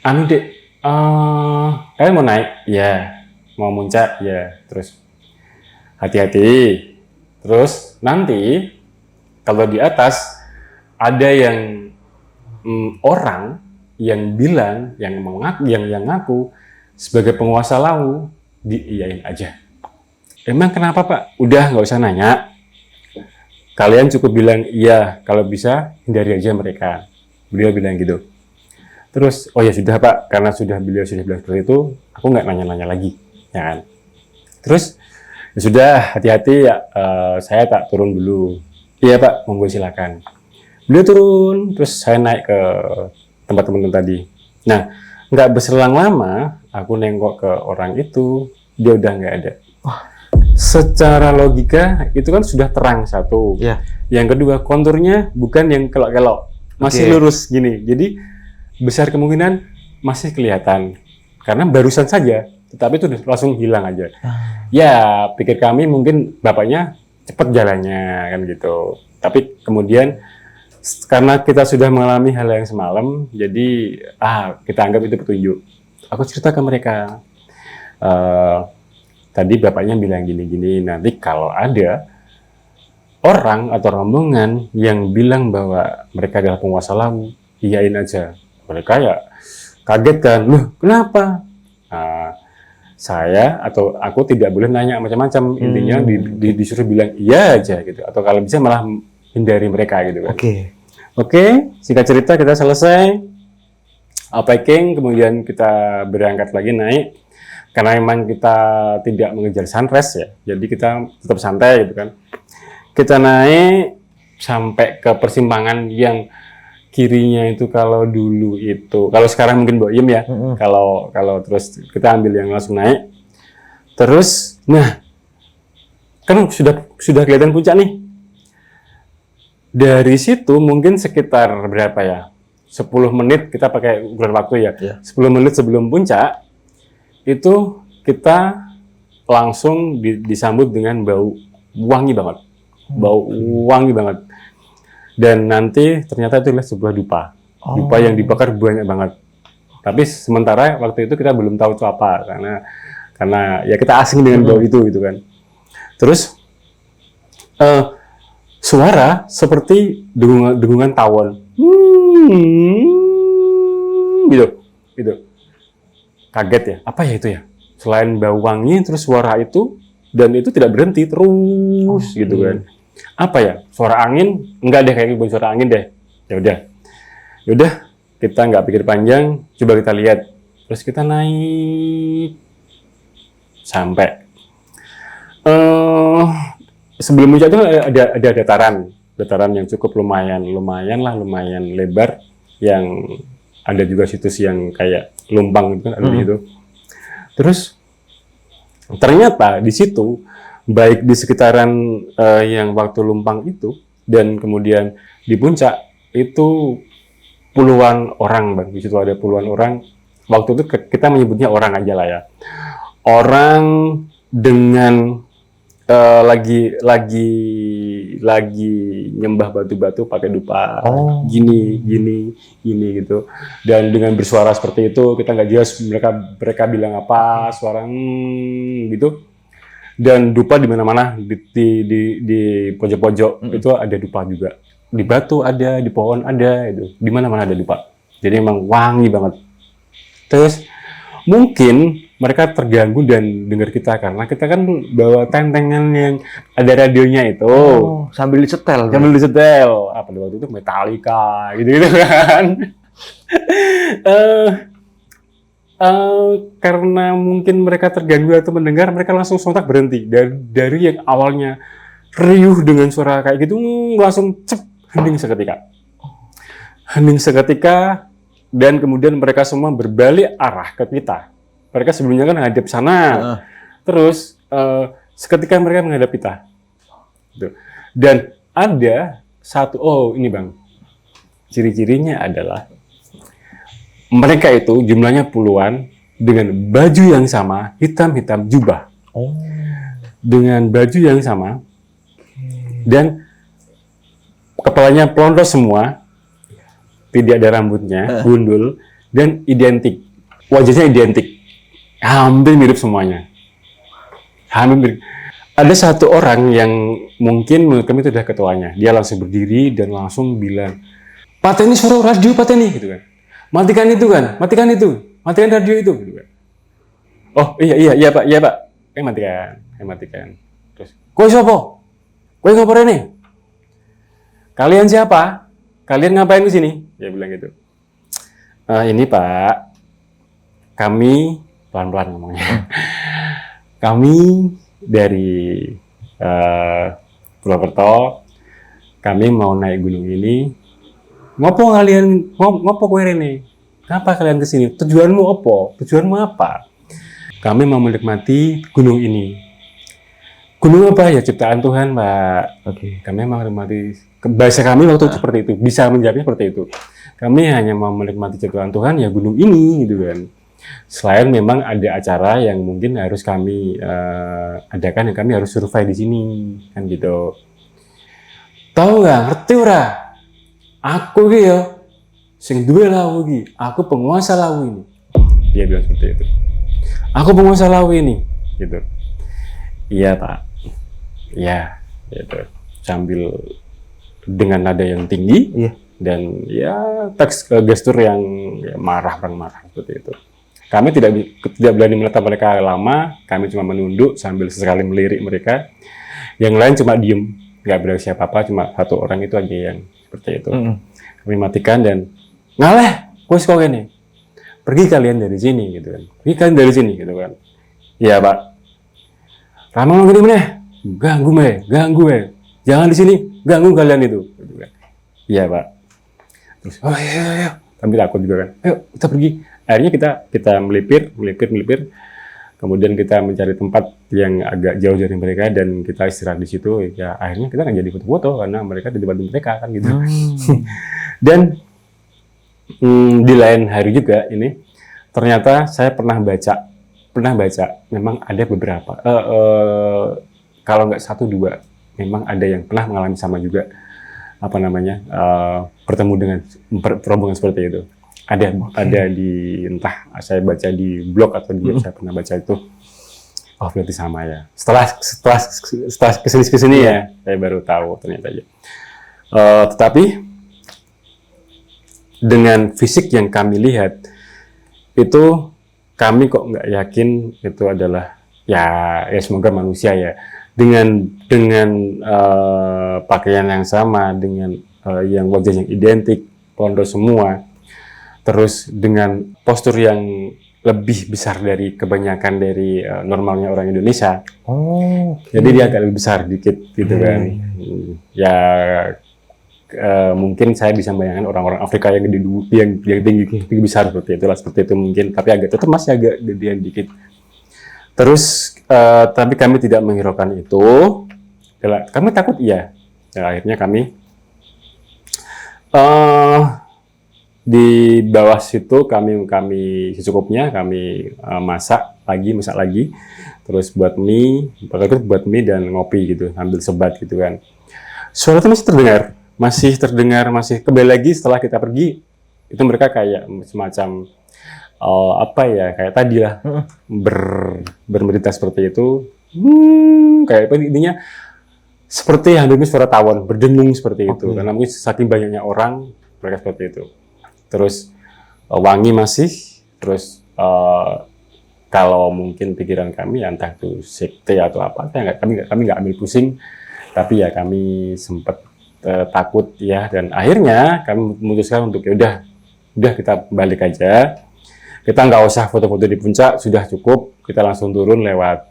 Anu dek, kalian mau naik? Ya. Mau muncak? Ya. Terus hati-hati. Terus nanti kalau di atas ada yang orang yang bilang, yang ngaku sebagai penguasa Lawu, diiyain aja. Emang kenapa pak? Udah nggak usah nanya. Kalian cukup bilang iya, kalau bisa hindari aja mereka. Beliau bilang gitu. Terus, oh ya sudah pak, karena beliau sudah bilang seperti itu, aku nggak nanya-nanya lagi, ya kan? Terus, ya sudah hati-hati ya, saya tak turun dulu. Iya pak, monggo silakan. Beliau turun, terus saya naik ke tempat teman-teman tadi. Nah, nggak berselang lama, aku nengok ke orang itu, dia udah nggak ada. Secara logika itu kan sudah terang satu. Yang kedua, konturnya bukan yang kelok-kelok, masih lurus gini. Jadi besar kemungkinan masih kelihatan karena barusan saja, tetapi itu langsung hilang aja. Ya pikir kami mungkin bapaknya cepat jalannya kan gitu. Tapi kemudian karena kita sudah mengalami hal yang semalam, jadi kita anggap itu petunjuk. Aku cerita ke mereka. tadi bapaknya bilang gini-gini, nanti kalau ada orang atau rombongan yang bilang bahwa mereka adalah penguasa Lawu, iyain aja. Mereka ya kaget kan, loh kenapa? Nah, saya atau aku tidak boleh nanya macam-macam, intinya disuruh bilang iya aja gitu, atau kalau bisa malah hindari mereka gitu kan. Oke, singkat cerita kita selesai packing, kemudian kita berangkat lagi naik, karena memang kita tidak mengejar sunrise ya, jadi kita tetap santai gitu kan. Kita naik sampai ke persimpangan yang kirinya itu, kalau dulu itu, kalau sekarang mungkin Boyem ya, kalau terus kita ambil yang langsung naik, terus, nah, kan sudah kelihatan puncak nih. Dari situ mungkin sekitar berapa ya? 10 menit kita pakai ukuran waktu ya. 10 menit sebelum puncak itu kita langsung disambut dengan bau wangi banget. Bau wangi banget. Dan nanti ternyata itu adalah sebuah dupa. Dupa yang dibakar banyak banget. Tapi sementara waktu itu kita belum tahu itu apa, karena ya kita asing dengan bau itu gitu kan. Terus suara seperti dengungan tawon. Gitu. Kaget ya. Apa ya itu ya? Selain bau wangi, terus suara itu, dan itu tidak berhenti terus gitu kan. Apa ya? Suara angin? Enggak deh, kayaknya bukan suara angin deh. Ya udah, kita nggak pikir panjang, coba kita lihat. Terus kita naik sampai sebelum puncak itu ada dataran yang cukup lumayan lebar, yang ada juga situs yang kayak lumpang gitu kan, ada di situ. Terus ternyata di situ, baik di sekitaran yang waktu lumpang itu dan kemudian di puncak itu puluhan orang, Bang. Di situ ada puluhan orang. Waktu itu kita menyebutnya orang aja lah ya. Orang dengan lagi nyembah batu-batu pakai dupa, gini gitu, dan dengan bersuara seperti itu, kita nggak jelas mereka bilang apa, suara gitu, dan dupa di mana-mana, di pojok-pojok itu ada dupa juga, di batu ada, di pohon ada, itu di mana-mana ada dupa, jadi emang wangi banget. Terus mungkin mereka terganggu dan dengar kita, karena kita kan bawa tentengan yang ada radionya itu. Sambil disetel. Apa waktu itu Metallica gitu kan. Karena mungkin mereka terganggu atau mendengar, mereka langsung sontak berhenti. Dari yang awalnya riuh dengan suara kayak gitu, langsung hening seketika, dan kemudian mereka semua berbalik arah ke kita. Mereka sebelumnya kan menghadap sana, terus seketika mereka menghadap kita. Dan ada satu, ini Bang, ciri-cirinya adalah mereka itu jumlahnya puluhan, dengan baju yang sama, hitam-hitam jubah. Dengan baju yang sama, dan kepalanya pelontos semua, tidak ada rambutnya, gundul, dan identik. Wajahnya identik. Hampir mirip semuanya. Hampir mirip. Ada satu orang yang mungkin menurut kami itu adalah ketuanya. Dia langsung berdiri dan langsung bilang, "Pak, ini suara radio, Pak, ini," gitu kan. "Matikan itu kan, matikan radio itu," gitu kan. "Oh, iya Pak. Matikan. Terus, "Kowe sapa? Kowe ngapa rene? Kalian siapa? Kalian ngapain di sini?" Dia bilang gitu. "Ini Pak, kami," pelan-pelan ngomongnya, "kami dari Purwokerto, kami mau naik gunung ini. Ngopo kalian, ngopo kowe rene? Kenapa kalian kesini? Tujuanmu apa? Kami mau menikmati gunung ini." "Gunung apa?" "Ya ciptaan Tuhan, Pak." "Kami mau menikmati," bahasa kami waktu itu seperti itu, bisa menjawabnya seperti itu. "Kami hanya mau menikmati ciptaan Tuhan, ya gunung ini," gitu kan. Selain memang ada acara yang mungkin harus kami adakan, yang kami harus survei di sini, kan gitu. "Tahu nggak? Ngerti ora? Aku ki ya, sing duwe Lawu ki, aku penguasa Lawu ini." Dia bilang seperti itu. "Aku penguasa Lawu ini," gitu. Iya Pak, iya, gitu. Sambil dengan nada yang tinggi Iya. dan ya teks gestur yang ya, orang marah seperti itu. Kami tidak berani menatap mereka lama, kami cuma menunduk sambil sesekali melirik mereka. Yang lain cuma diem, nggak bereaksi apa-apa, cuma satu orang itu aja yang seperti itu. Kami matikan dan ngaleh, wes kok ini, pergi kalian dari sini gitu kan, pergi kalian dari sini gitu kan. Iya Pak, Rama gini mana? Ganggu jangan di sini, ganggu kalian itu. Gitu kan. Iya Pak. Terus, oh iya. Kami takut juga kan. Ayo kita pergi. Akhirnya kita melipir. Kemudian kita mencari tempat yang agak jauh dari mereka dan kita istirahat di situ. Ya akhirnya kita nggak jadi foto-foto karena mereka di depan mereka kan gitu. Dan di lain hari juga ini ternyata saya pernah baca memang ada beberapa kalau nggak 1-2 memang ada yang pernah mengalami sama juga bertemu dengan rombongan seperti itu. Ada di entah saya baca di blog atau di saya pernah baca itu. Oh berarti sama ya. Setelah kesini ya saya baru tahu ternyata ya. Tetapi dengan fisik yang kami lihat itu kami kok nggak yakin itu adalah ya semoga manusia ya dengan pakaian yang sama, dengan yang wajah yang identik, pondok semua, terus dengan postur yang lebih besar dari kebanyakan dari normalnya orang Indonesia. Jadi dia agak lebih besar dikit gitu kan. Ya mungkin saya bisa bayangkan orang-orang Afrika yang tinggi besar seperti itu mungkin, tapi tetap masih agak gedean dikit. Terus tapi kami tidak menghiraukan itu. Kami takut iya. Ya, akhirnya kami di bawah situ kami secukupnya kami masak lagi, terus buat mie dan ngopi gitu, ambil sebat gitu kan. Suara itu masih terdengar, kembali lagi setelah kita pergi itu mereka kayak semacam kayak tadi lah bermerita seperti itu, kayak apa intinya seperti hampir suara tawon berdengung seperti itu karena mungkin saking banyaknya orang mereka seperti itu. Terus wangi masih, terus kalau mungkin pikiran kami entah itu sekte atau apa, kami nggak ambil pusing, tapi ya kami sempat takut ya, dan akhirnya kami memutuskan untuk udah kita balik aja, kita nggak usah foto-foto di puncak, sudah cukup, kita langsung turun lewat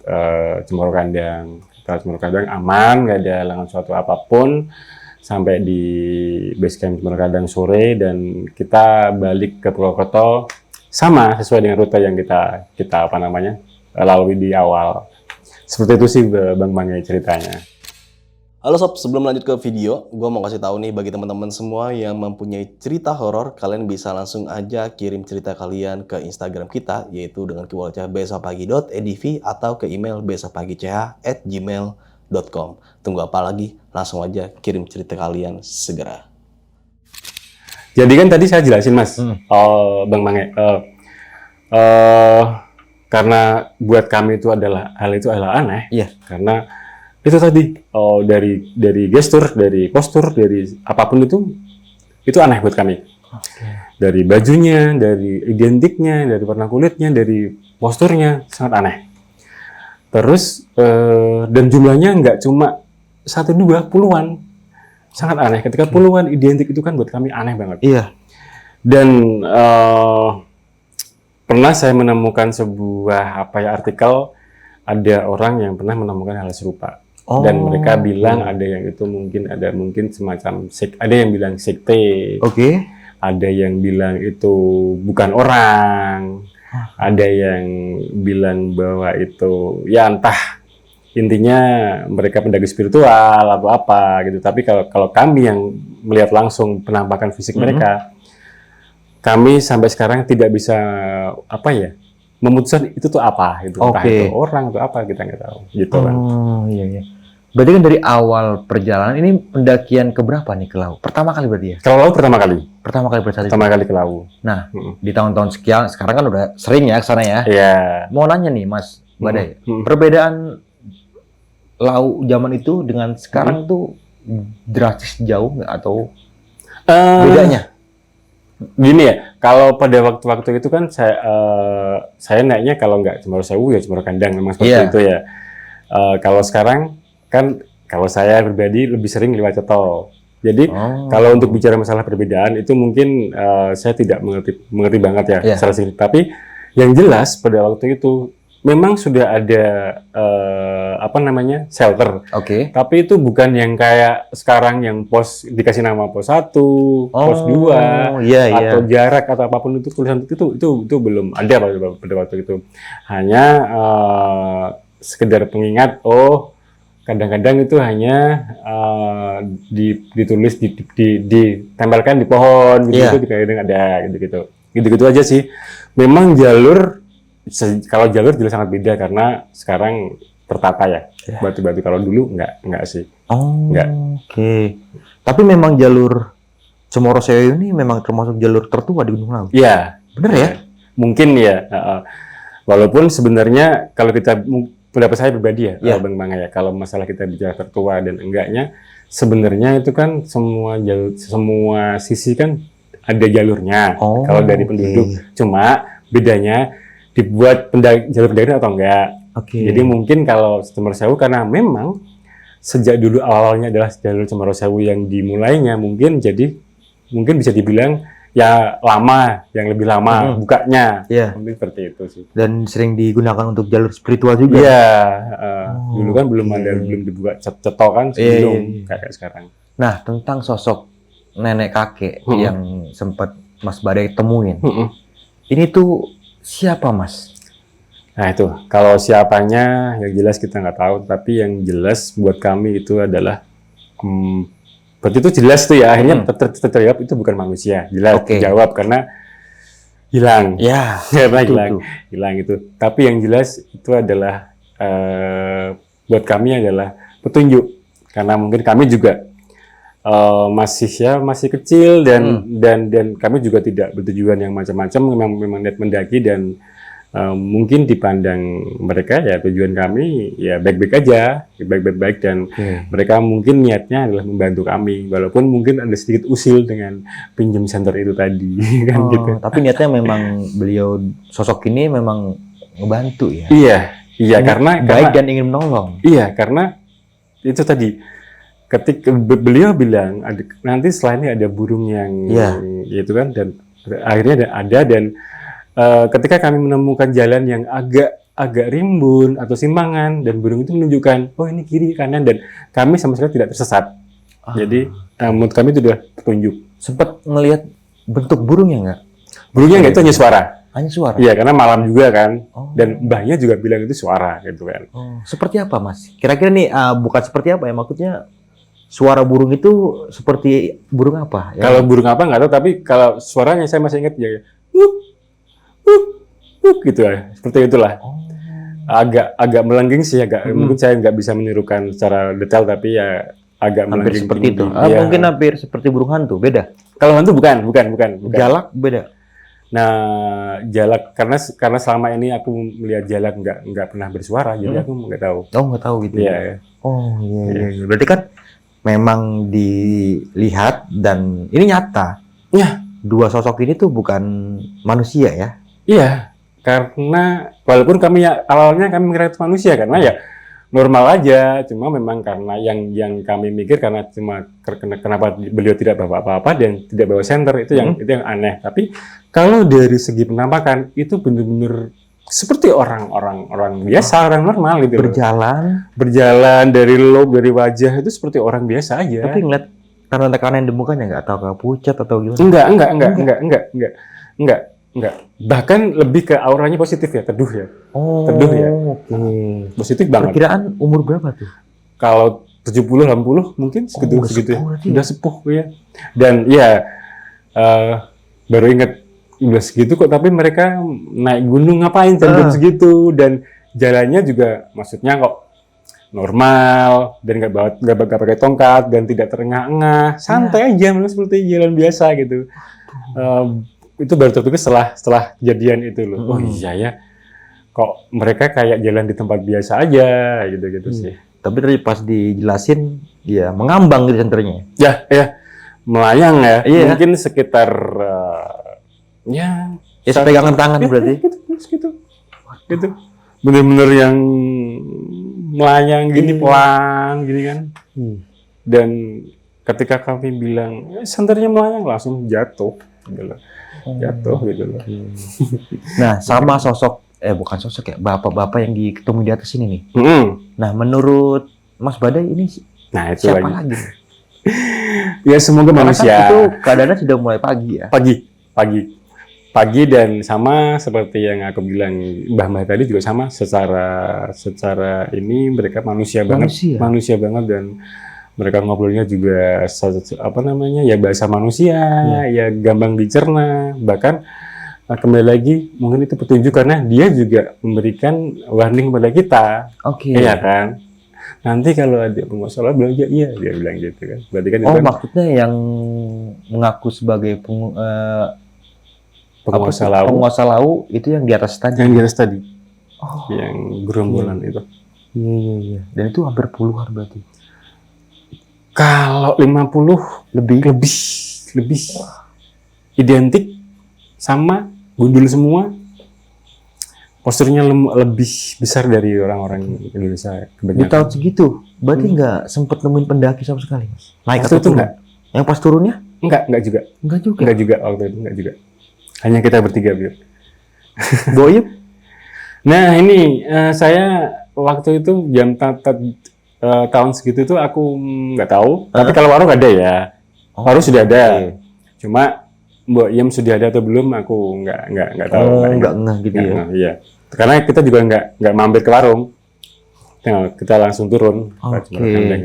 Cemoro Kandang. Cemoro Kandang aman, nggak ada halangan suatu apapun, sampai di base camp Cemoro Kandang sore, dan kita balik ke Purwokerto sama sesuai dengan rute yang kita lalui di awal. Seperti itu sih Bang Mangai ceritanya. Halo sob, sebelum lanjut ke video, gue mau kasih tahu nih bagi teman-teman semua yang mempunyai cerita horor, kalian bisa langsung aja kirim cerita kalian ke Instagram kita, yaitu dengan keywordnya besokpagi.edv atau ke email besokpagi.ch@gmail.com. Tunggu apa lagi? Langsung aja kirim cerita kalian segera. Jadi kan tadi saya jelasin Mas, Bang Mange, karena buat kami itu adalah aneh, karena itu tadi dari gestur, dari postur, dari apapun itu aneh buat kami. Dari bajunya, dari identiknya, dari warna kulitnya, dari posturnya sangat aneh. Terus dan jumlahnya nggak cuma 1-2, puluhan, sangat aneh. Ketika puluhan identik itu kan buat kami aneh banget. Iya. Dan pernah saya menemukan sebuah artikel, ada orang yang pernah menemukan hal serupa. Dan mereka bilang ada yang itu mungkin semacam ada yang bilang sekte, ada yang bilang itu bukan orang, ada yang bilang bahwa itu ya entah, intinya mereka pendaki spiritual atau apa gitu. Tapi kalau kami yang melihat langsung penampakan fisik mereka, kami sampai sekarang tidak bisa memutuskan itu tuh apa, itu entah itu orang atau apa, kita nggak tahu gitu kan. Iya. Berarti kan dari awal perjalanan ini pendakian keberapa nih ke Lawu? Pertama kali berarti ya? Kalau Lawu pertama kali. Pertama kali ke Lawu. Nah, di tahun-tahun sekarang kan udah sering ya ke sana ya. Iya. Mau nanya nih Mas Badai, perbedaan laut zaman itu dengan sekarang tuh drastis jauh nggak atau bedanya? Gini ya, kalau pada waktu-waktu itu kan saya naiknya kalau nggak Cemoro Sewu ya Cemoro Kandang, memang seperti Iya. itu ya. Kalau sekarang kan kalau saya pribadi lebih sering lewat tol. Jadi kalau untuk bicara masalah perbedaan itu mungkin saya tidak mengerti banget ya Iya. secara singkat. Tapi yang jelas pada waktu itu memang sudah ada shelter. Oke. Tapi itu bukan yang kayak sekarang yang pos dikasih nama pos 1, pos 2 iya, atau iya. jarak atau apapun itu tulisan itu belum ada pada waktu itu. Hanya sekedar pengingat kadang-kadang itu hanya ditulis ditempelkan di pohon gitu, kadang-kadang ada gitu aja sih. Memang kalau jalur jelas sangat beda karena sekarang tertata ya. Batu-batu, kalau dulu enggak sih. Enggak. Oke. Tapi memang jalur Cemoro Sewu ini memang termasuk jalur tertua di Gunung Lawu. Iya. Bener ya? Mungkin ya. Walaupun sebenarnya kalau kita pendapat saya pribadi ya, Iya. Bang Manga ya, kalau masalah kita bicara tertua dan enggaknya, sebenarnya itu kan semua sisi kan ada jalurnya. Kalau dari penduduk, cuma bedanya dibuat jalur pendaki atau enggak. Jadi mungkin kalau Cemoro Sewu karena memang sejak dulu awalnya adalah jalur Cemoro Sewu yang dimulainya, mungkin bisa dibilang ya lama, yang lebih lama bukanya. Mungkin seperti itu sih. Dan sering digunakan untuk jalur spiritual juga. Iya, dulu kan belum dibuka cetok kan sebelum kayak sekarang. Nah, tentang sosok nenek kakek yang sempat Mas Badai temuin. Ini tuh siapa, Mas? Nah itu, kalau siapanya yang jelas kita nggak tahu, tapi yang jelas buat kami itu adalah berarti itu jelas tuh ya, akhirnya terjawab itu bukan manusia, jelas terjawab karena hilang. Ya, karena hilang itu. Tapi yang jelas itu adalah buat kami adalah petunjuk, karena mungkin kami juga masih kecil dan kami juga tidak bertujuan yang macam-macam, memang niat mendaki dan mungkin dipandang mereka ya tujuan kami ya baik-baik aja, baik-baik dan mereka mungkin niatnya adalah membantu kami, walaupun mungkin ada sedikit usil dengan pinjam center itu tadi kan gitu. Tapi niatnya memang beliau sosok ini memang ngebantu ya. Iya karena baik dan ingin menolong. Iya karena itu tadi ketika beliau bilang nanti setelah ini ada burung yang itu kan, dan akhirnya ada dan ketika kami menemukan jalan yang agak rimbun atau simpangan dan burung itu menunjukkan ini kiri kanan dan kami sama sekali tidak tersesat. Jadi menurut kami itu sudah petunjuk. Sempat ngelihat bentuk burungnya nggak? Burungnya nggak, itu hanya suara. Hanya suara? Iya, karena malam juga kan. Dan mbahnya juga bilang itu suara gitu kan. Seperti apa, Mas? Kira-kira nih bukan seperti apa ya, maksudnya suara burung itu seperti burung apa? Kalau burung apa nggak tahu, tapi kalau suaranya saya masih ingat ya. Gitu ya, seperti itulah. Agak melengging sih, mungkin saya nggak bisa menirukan secara detail, tapi ya agak hampir melengging seperti itu. Ya. Mungkin hampir seperti burung hantu, beda. Kalau hantu bukan. Jalak beda. Nah, jalak karena selama ini aku melihat jalak nggak pernah bersuara, jadi aku nggak tahu. Nggak tahu gitu. Iya. Iya. Berarti kan memang dilihat dan ini nyata. Iya. Dua sosok ini tuh bukan manusia ya? Iya, karena walaupun awalnya kami mengira itu manusia karena ya normal aja, cuma memang karena yang kami mikir karena cuma kenapa beliau tidak bawa apa-apa dan tidak bawa senter itu yang aneh. Tapi kalau dari segi penampakan itu benar-benar seperti orang biasa, orang normal gitu. Berjalan dari dari wajah itu seperti orang biasa aja. Tapi ngeliat tanda-tanda di mukanya nggak tahu pucat atau gimana? Enggak. Bahkan lebih ke auranya positif ya, teduh ya. Teduh ya. Positif banget. Perkiraan umur berapa tuh? Kalau 70-80 mungkin segitu ya. Udah sepuh ya. Dan baru ingat udah segitu kok, tapi mereka naik gunung ngapain jam segitu, dan jalannya juga maksudnya kok normal dan nggak pakai tongkat dan tidak terengah-engah, santai aja, seperti jalan biasa gitu. Itu baru terpikir setelah kejadian itu loh. Iya ya, kok mereka kayak jalan di tempat biasa aja gitu sih. Tapi tadi pas dijelasin, ya mengambang gitu senternya. Ya, melayang ya. Iya. Mungkin sekitar ya Sepegangan tangan berarti. gitu. Bener-bener yang melayang gini pelan gini kan. Dan ketika kami bilang senternya melayang langsung jatuh gitu loh. Gitu loh. Nah, sama sosok bukan sosok ya, bapak-bapak yang ketemu di atas ini nih. Nah, menurut Mas Badai ini Nah, itu siapa lagi. lagi? Ya semoga Karena manusia. kan itu keadaannya sudah mulai pagi ya. Pagi dan sama seperti yang aku bilang Mbah tadi juga sama secara ini mereka manusia banget dan mereka ngobrolnya juga ya bahasa manusia ya gampang dicerna, bahkan kembali lagi mungkin itu petunjuk karena dia juga memberikan warning kepada kita. Iya kan, nanti kalau ada pengusaha belajar dia bilang gitu kan, berarti kan maksudnya yang mengaku sebagai penguasa lau itu yang di atas tadi. Yang gerombolan itu. Iya. Dan itu hampir puluhan berarti. Kalau 50 lebih identik sama gundul semua. Posturnya lebih besar dari orang-orang Indonesia kebanyakan. Di tahun segitu berarti nggak sempet nemuin pendaki sama sekali, Mas? Naik atau turun? Yang pas turunnya? Enggak juga waktu itu, enggak juga. Hanya kita bertiga, Bir. Boyep? Nah, ini saya waktu itu tahun segitu tuh aku nggak tahu. Tapi kalau warung ada ya. Warung sudah ada. Cuma Mbak Yem sudah ada atau belum aku nggak tahu. Nggak ngeh gitu ya. Iya. Karena kita juga nggak mampir ke warung. Kita langsung turun.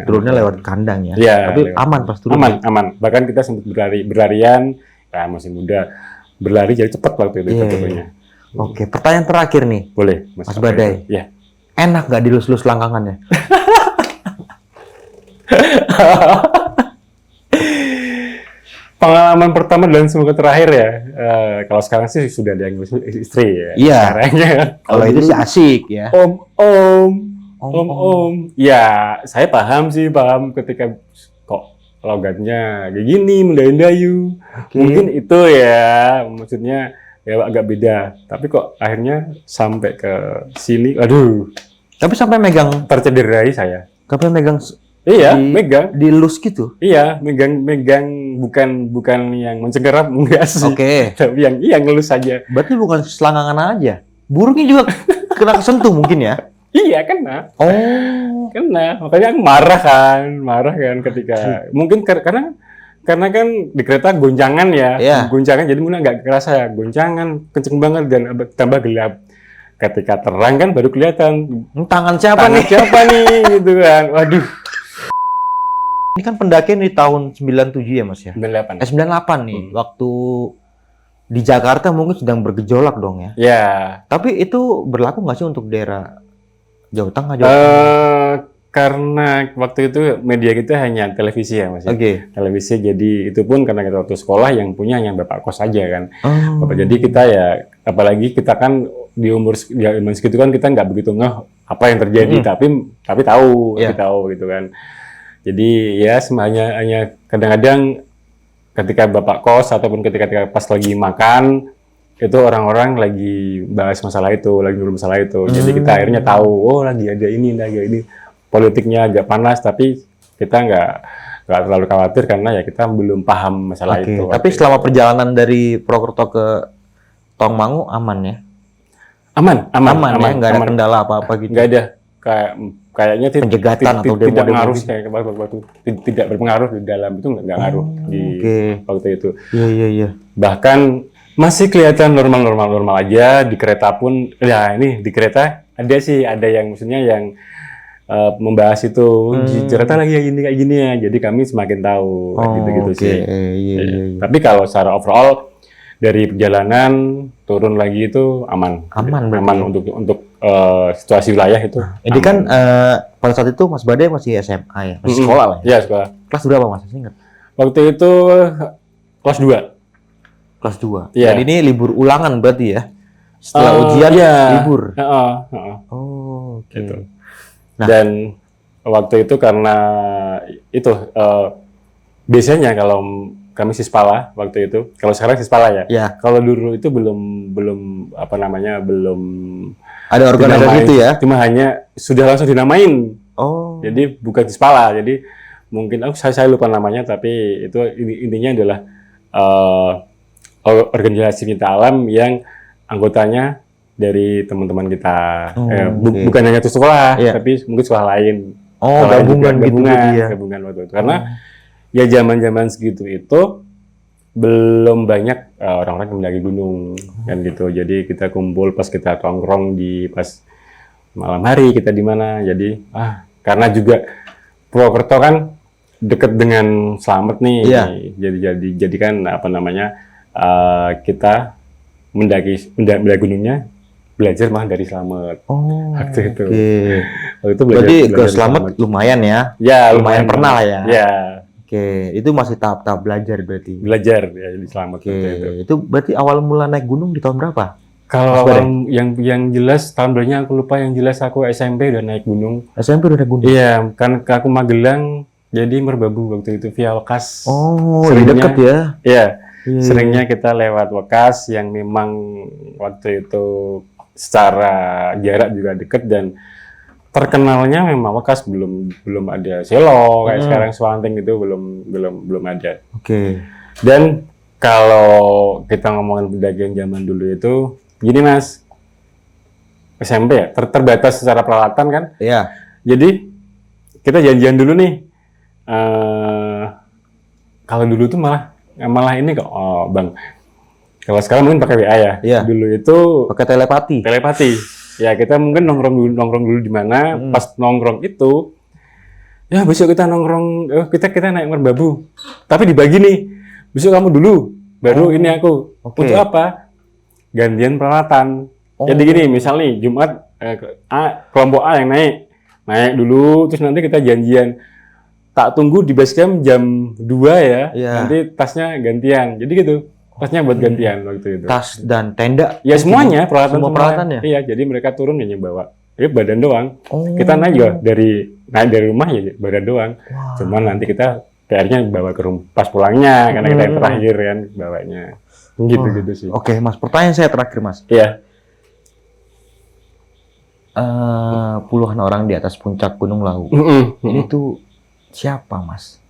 Turunnya lewat kandang ya. Iya. Tapi aman pas turun. Aman. Bahkan kita sempat berlarian. Ya masih muda. Berlari jadi cepat waktu itu turunnya. Oke, pertanyaan terakhir nih. Boleh, Mas Badai. Iya. Enak nggak dilus-lus langkangannya? Pengalaman pertama dan semoga terakhir ya. Kalau sekarang sih sudah ada yang istri ya. Iya. Kalau itu sih asik ya. Om. Ya, saya paham ketika kok logatnya kayak gini, mendayu-dayu. Mungkin itu ya, maksudnya ya agak beda. Tapi kok akhirnya sampai ke sini, aduh. Tapi sampai megang tercederai saya. Sampai megang. Iya, megang. Dilus gitu. Iya, megang bukan yang mencengkeram enggak sih. Tapi yang ngelus saja. Berarti bukan selangkangan aja. Burungnya juga kena kesentuh mungkin ya. Iya, kena. Kena. Makanya aku marah kan ketika mungkin karena kan di kereta goncangan ya. Goncangan jadi mungkin nggak kerasa ya. Goncangan kenceng banget dan tambah gelap. Ketika terang kan baru kelihatan tangan siapa nih gitu kan. Waduh. Ini kan pendakian di tahun 97 ya, Mas ya? 98. 98 nih. Waktu di Jakarta mungkin sedang bergejolak dong ya. Ya. Tapi itu berlaku nggak sih untuk daerah Jawa Tengah? Karena waktu itu media kita hanya televisi ya, Mas. Televisi, jadi itu pun karena kita waktu sekolah yang punya hanya Bapak Kos aja kan. Jadi kita ya, apalagi kita kan di umur segitu kan kita nggak begitu ngeh apa yang terjadi, tapi tahu gitu kan. Jadi ya semuanya hanya kadang-kadang ketika Bapak Kos ataupun ketika pas lagi makan itu orang-orang lagi bahas masalah itu, lagi ngobrol masalah itu. Jadi kita akhirnya tahu, lagi ada ini. Politiknya agak panas, tapi kita nggak terlalu khawatir karena ya kita belum paham masalah itu. Tapi selama perjalanan dari Purwokerto ke Tongmangu aman ya? Aman ya, nggak ada kendala apa-apa gitu? Nggak ada, kayaknya penjegatan atau demo tidak ngaruh kayak waktu tidak berpengaruh di dalam itu nggak ngaruh di waktu itu. Iya. Bahkan masih kelihatan normal aja di kereta pun. Ya ini di kereta ada yang maksudnya yang membahas itu di kereta lagi kayak gini ya. Jadi kami semakin tahu gitu sih. Iya. Tapi kalau secara overall dari perjalanan turun lagi itu aman untuk situasi wilayah itu. Jadi kan pada saat itu Mas Badai masih SMA ya, masih sekolah lah ya. Iya, sekolah. Kelas berapa Mas? Ingat? Waktu itu kelas 2. Kelas 2. Yeah. Dan ini libur ulangan berarti ya? Setelah ujian libur. Gitu. Nah, dan waktu itu karena itu biasanya kalau kami Sispala waktu itu, kalau sekarang Sispala ya. Ya. Kalau dulu itu belum apa namanya, belum Ada organisasi dinamain, itu ya? cuma hanya sudah langsung dinamain. Oh. Jadi bukan Sispala. Jadi mungkin saya lupa namanya, tapi itu intinya adalah organisasi cinta alam yang anggotanya dari teman-teman kita. Oh, okay. Bukan hanya satu sekolah, Iya. tapi mungkin sekolah lain. Oh, Sekolah lain gabungan juga, gitu berarti ya? gabungan waktu itu. Karena ya zaman-zaman segitu itu belum banyak orang-orang yang mendaki gunung kan gitu. Jadi kita kumpul pas kita tongkrong di pas malam hari kita di mana. Jadi karena juga Purwokerto kan deket dengan Slamet nih. Iya. Jadi kan apa namanya, kita mendaki gunungnya belajar malah dari Slamet. Oh. Waktu itu. Oke. Waktu itu Berarti ke belajar di Slamet lumayan ya? Ya, lumayan pernah lah ya? Ya, Oke, itu masih tahap-tahap belajar berarti. belajar ya di Slamet Oke, waktu itu. itu berarti awal mula naik gunung di tahun berapa? Kalau Mas awal yang jelas tahun beranya aku lupa, yang jelas aku SMP udah naik gunung. SMP udah naik gunung? Iya, kan aku Magelang, jadi Merbabu waktu itu via Wekas. Oh, Seringnya- deket ya? Iya, Iya. seringnya kita lewat Wekas yang memang waktu itu secara jarak juga deket, dan terkenalnya memang Wekas, belum ada selo kayak sekarang Swanting itu belum ada. Oke. Dan kalau kita ngomongin pendakian zaman dulu itu gini Mas, SMP ya terbatas secara peralatan kan. Iya. Jadi kita janjian dulu nih. Kalau dulu tuh malah ini kok, Bang. Kalau sekarang mungkin pakai WA ya. Iya. Dulu itu Pakai telepati. telepati. Ya kita mungkin nongkrong dulu di mana. Pas nongkrong itu, ya besok kita nongkrong, kita naik Merbabu. Tapi dibagi nih. Besok kamu dulu, baru ini aku. Oke. Untuk apa? Gantian peralatan. Jadi gini, misal nih Jumat kelompok A yang naik dulu, terus nanti kita janjian. Tak tunggu di base camp jam 2 ya. Iya. Nanti tasnya gantian. Jadi gitu. Tasnya buat gantian waktu itu. Tas dan tenda. Ya semuanya, peralatan Semua peralatan ya? Iya, jadi mereka turun hanya bawa badan doang. Oh. Kita naik juga naik dari rumah ya badan doang. Wah. Cuman nanti kita PR-nya bawa ke rumah pas pulangnya, karena kita yang terakhir kan bawanya. Gitu sih. Oke, Mas. Pertanyaan saya terakhir, Mas. Iya. Puluhan orang di atas puncak Gunung Lawu. Ini tuh siapa, Mas?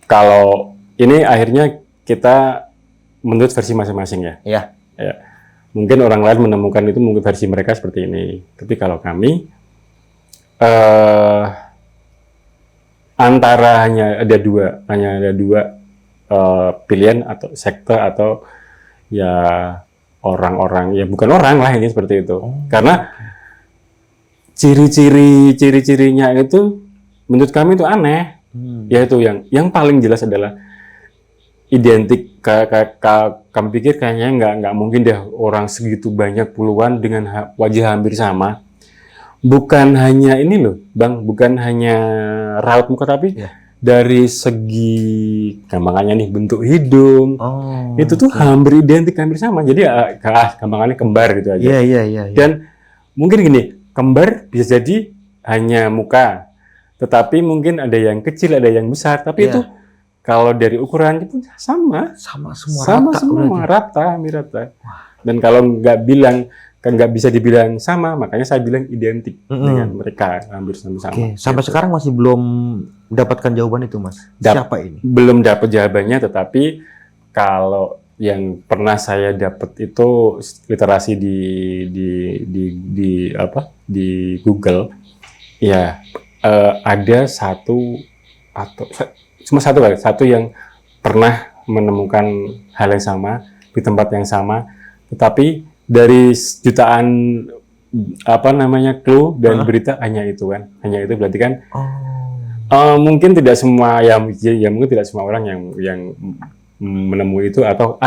Kalau ini akhirnya kita menurut versi masing-masing ya. Iya. Ya. Mungkin orang lain menemukan itu mungkin versi mereka seperti ini. Tapi kalau kami antara hanya ada dua pilihan atau sekte atau ya orang-orang ya bukan orang lah ini seperti itu. Karena ciri-cirinya itu menurut kami itu aneh. Yaitu yang paling jelas adalah identik. Kami pikir kayaknya nggak mungkin deh orang segitu banyak puluhan dengan wajah hampir sama. Bukan hanya ini loh, Bang, bukan hanya raut muka, tapi dari segi gampangannya nih bentuk hidung, itu tuh hampir identik, hampir sama. Jadi gampangannya kembar gitu aja. Iya. Dan mungkin gini, kembar bisa jadi hanya muka, tetapi mungkin ada yang kecil, ada yang besar, tapi itu kalau dari ukuran itu sama semua rata, hampir rata. Dan kalau nggak bisa dibilang sama, makanya saya bilang identik dengan mereka, hampir sama. Oke. Sampai sekarang masih belum mendapatkan jawaban itu, Mas. Siapa ini? Belum dapat jawabannya, tetapi kalau yang pernah saya dapat itu literasi di Google, ya ada cuma satu yang pernah menemukan hal yang sama di tempat yang sama, tetapi dari jutaan clue dan berita hanya itu berarti kan mungkin tidak semua mungkin tidak semua orang yang menemui itu, atau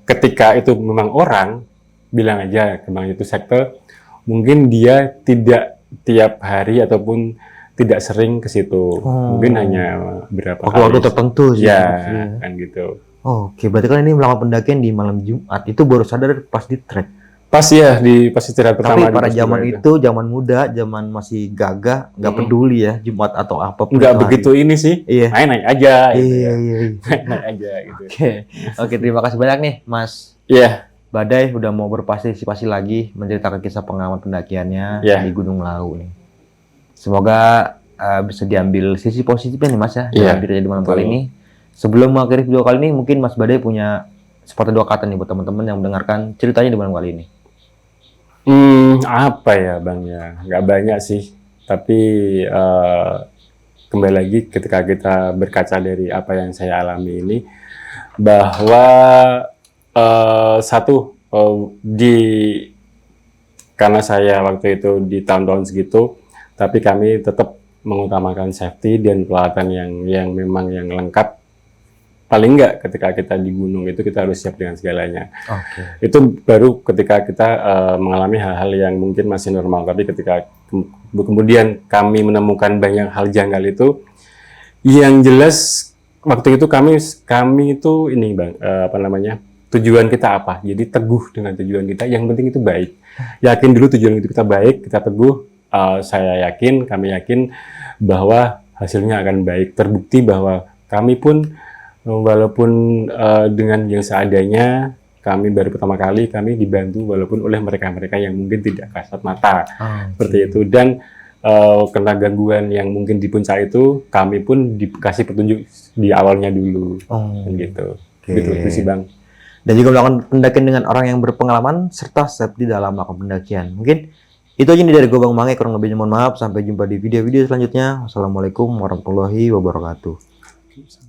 ketika itu memang orang bilang aja memang itu sekte, mungkin dia tidak tiap hari ataupun tidak sering ke situ, mungkin hanya berapa waktu tertentu sih. Ya, kan gitu. Oke, berarti kan ini melakukan pendakian di malam Jumat, itu baru sadar pas di trek. Pas ya pas istirahat pertama. Tapi pada di zaman festival itu, zaman muda, zaman masih gagah, nggak peduli ya Jumat atau apapun. nggak itu hari. begitu ini sih, Iya. naik aja gitu Iya, ya. iya, iya. Naik aja gitu. Oke, terima kasih banyak nih Mas Iya. Badai udah mau berpartisipasi lagi menceritakan kisah pengalaman pendakiannya Iya. di Gunung Lawu nih. Semoga bisa diambil sisi positifnya nih Mas ya Iya, dalam ceritanya di malam betul. kali ini. Sebelum mengakhiri video kali ini, mungkin Mas Badai punya sepatah dua kata nih buat teman-teman yang mendengarkan ceritanya di malam kali ini. Apa ya Bang ya? Nggak banyak sih. Tapi kembali lagi ketika kita berkaca dari apa yang saya alami ini, bahwa karena saya waktu itu di tahun-tahun segitu, tapi kami tetap mengutamakan safety dan peralatan yang memang yang lengkap. Paling enggak ketika kita di gunung itu kita harus siap dengan segalanya. Oke. Itu baru ketika kita mengalami hal-hal yang mungkin masih normal, tapi ketika kemudian kami menemukan banyak hal janggal itu, yang jelas waktu itu kami itu ini Bang, tujuan kita apa? Jadi teguh dengan tujuan kita, yang penting itu baik. Yakin dulu tujuan itu kita baik, kita teguh. Kami yakin bahwa hasilnya akan baik. Terbukti bahwa kami pun walaupun dengan yang seadanya, kami baru pertama kali kami dibantu walaupun oleh mereka-mereka yang mungkin tidak kasat mata, seperti itu. Dan kena gangguan yang mungkin di puncak itu, kami pun dikasih petunjuk di awalnya dulu, gitu. Gitu sih Bang. Dan juga melakukan pendakian dengan orang yang berpengalaman serta safety dalam melakukan pendakian. Mungkin itu aja nih dari gue Bang Mange, kurang lebihnya mohon maaf. Sampai jumpa di video-video selanjutnya. Wassalamualaikum warahmatullahi wabarakatuh.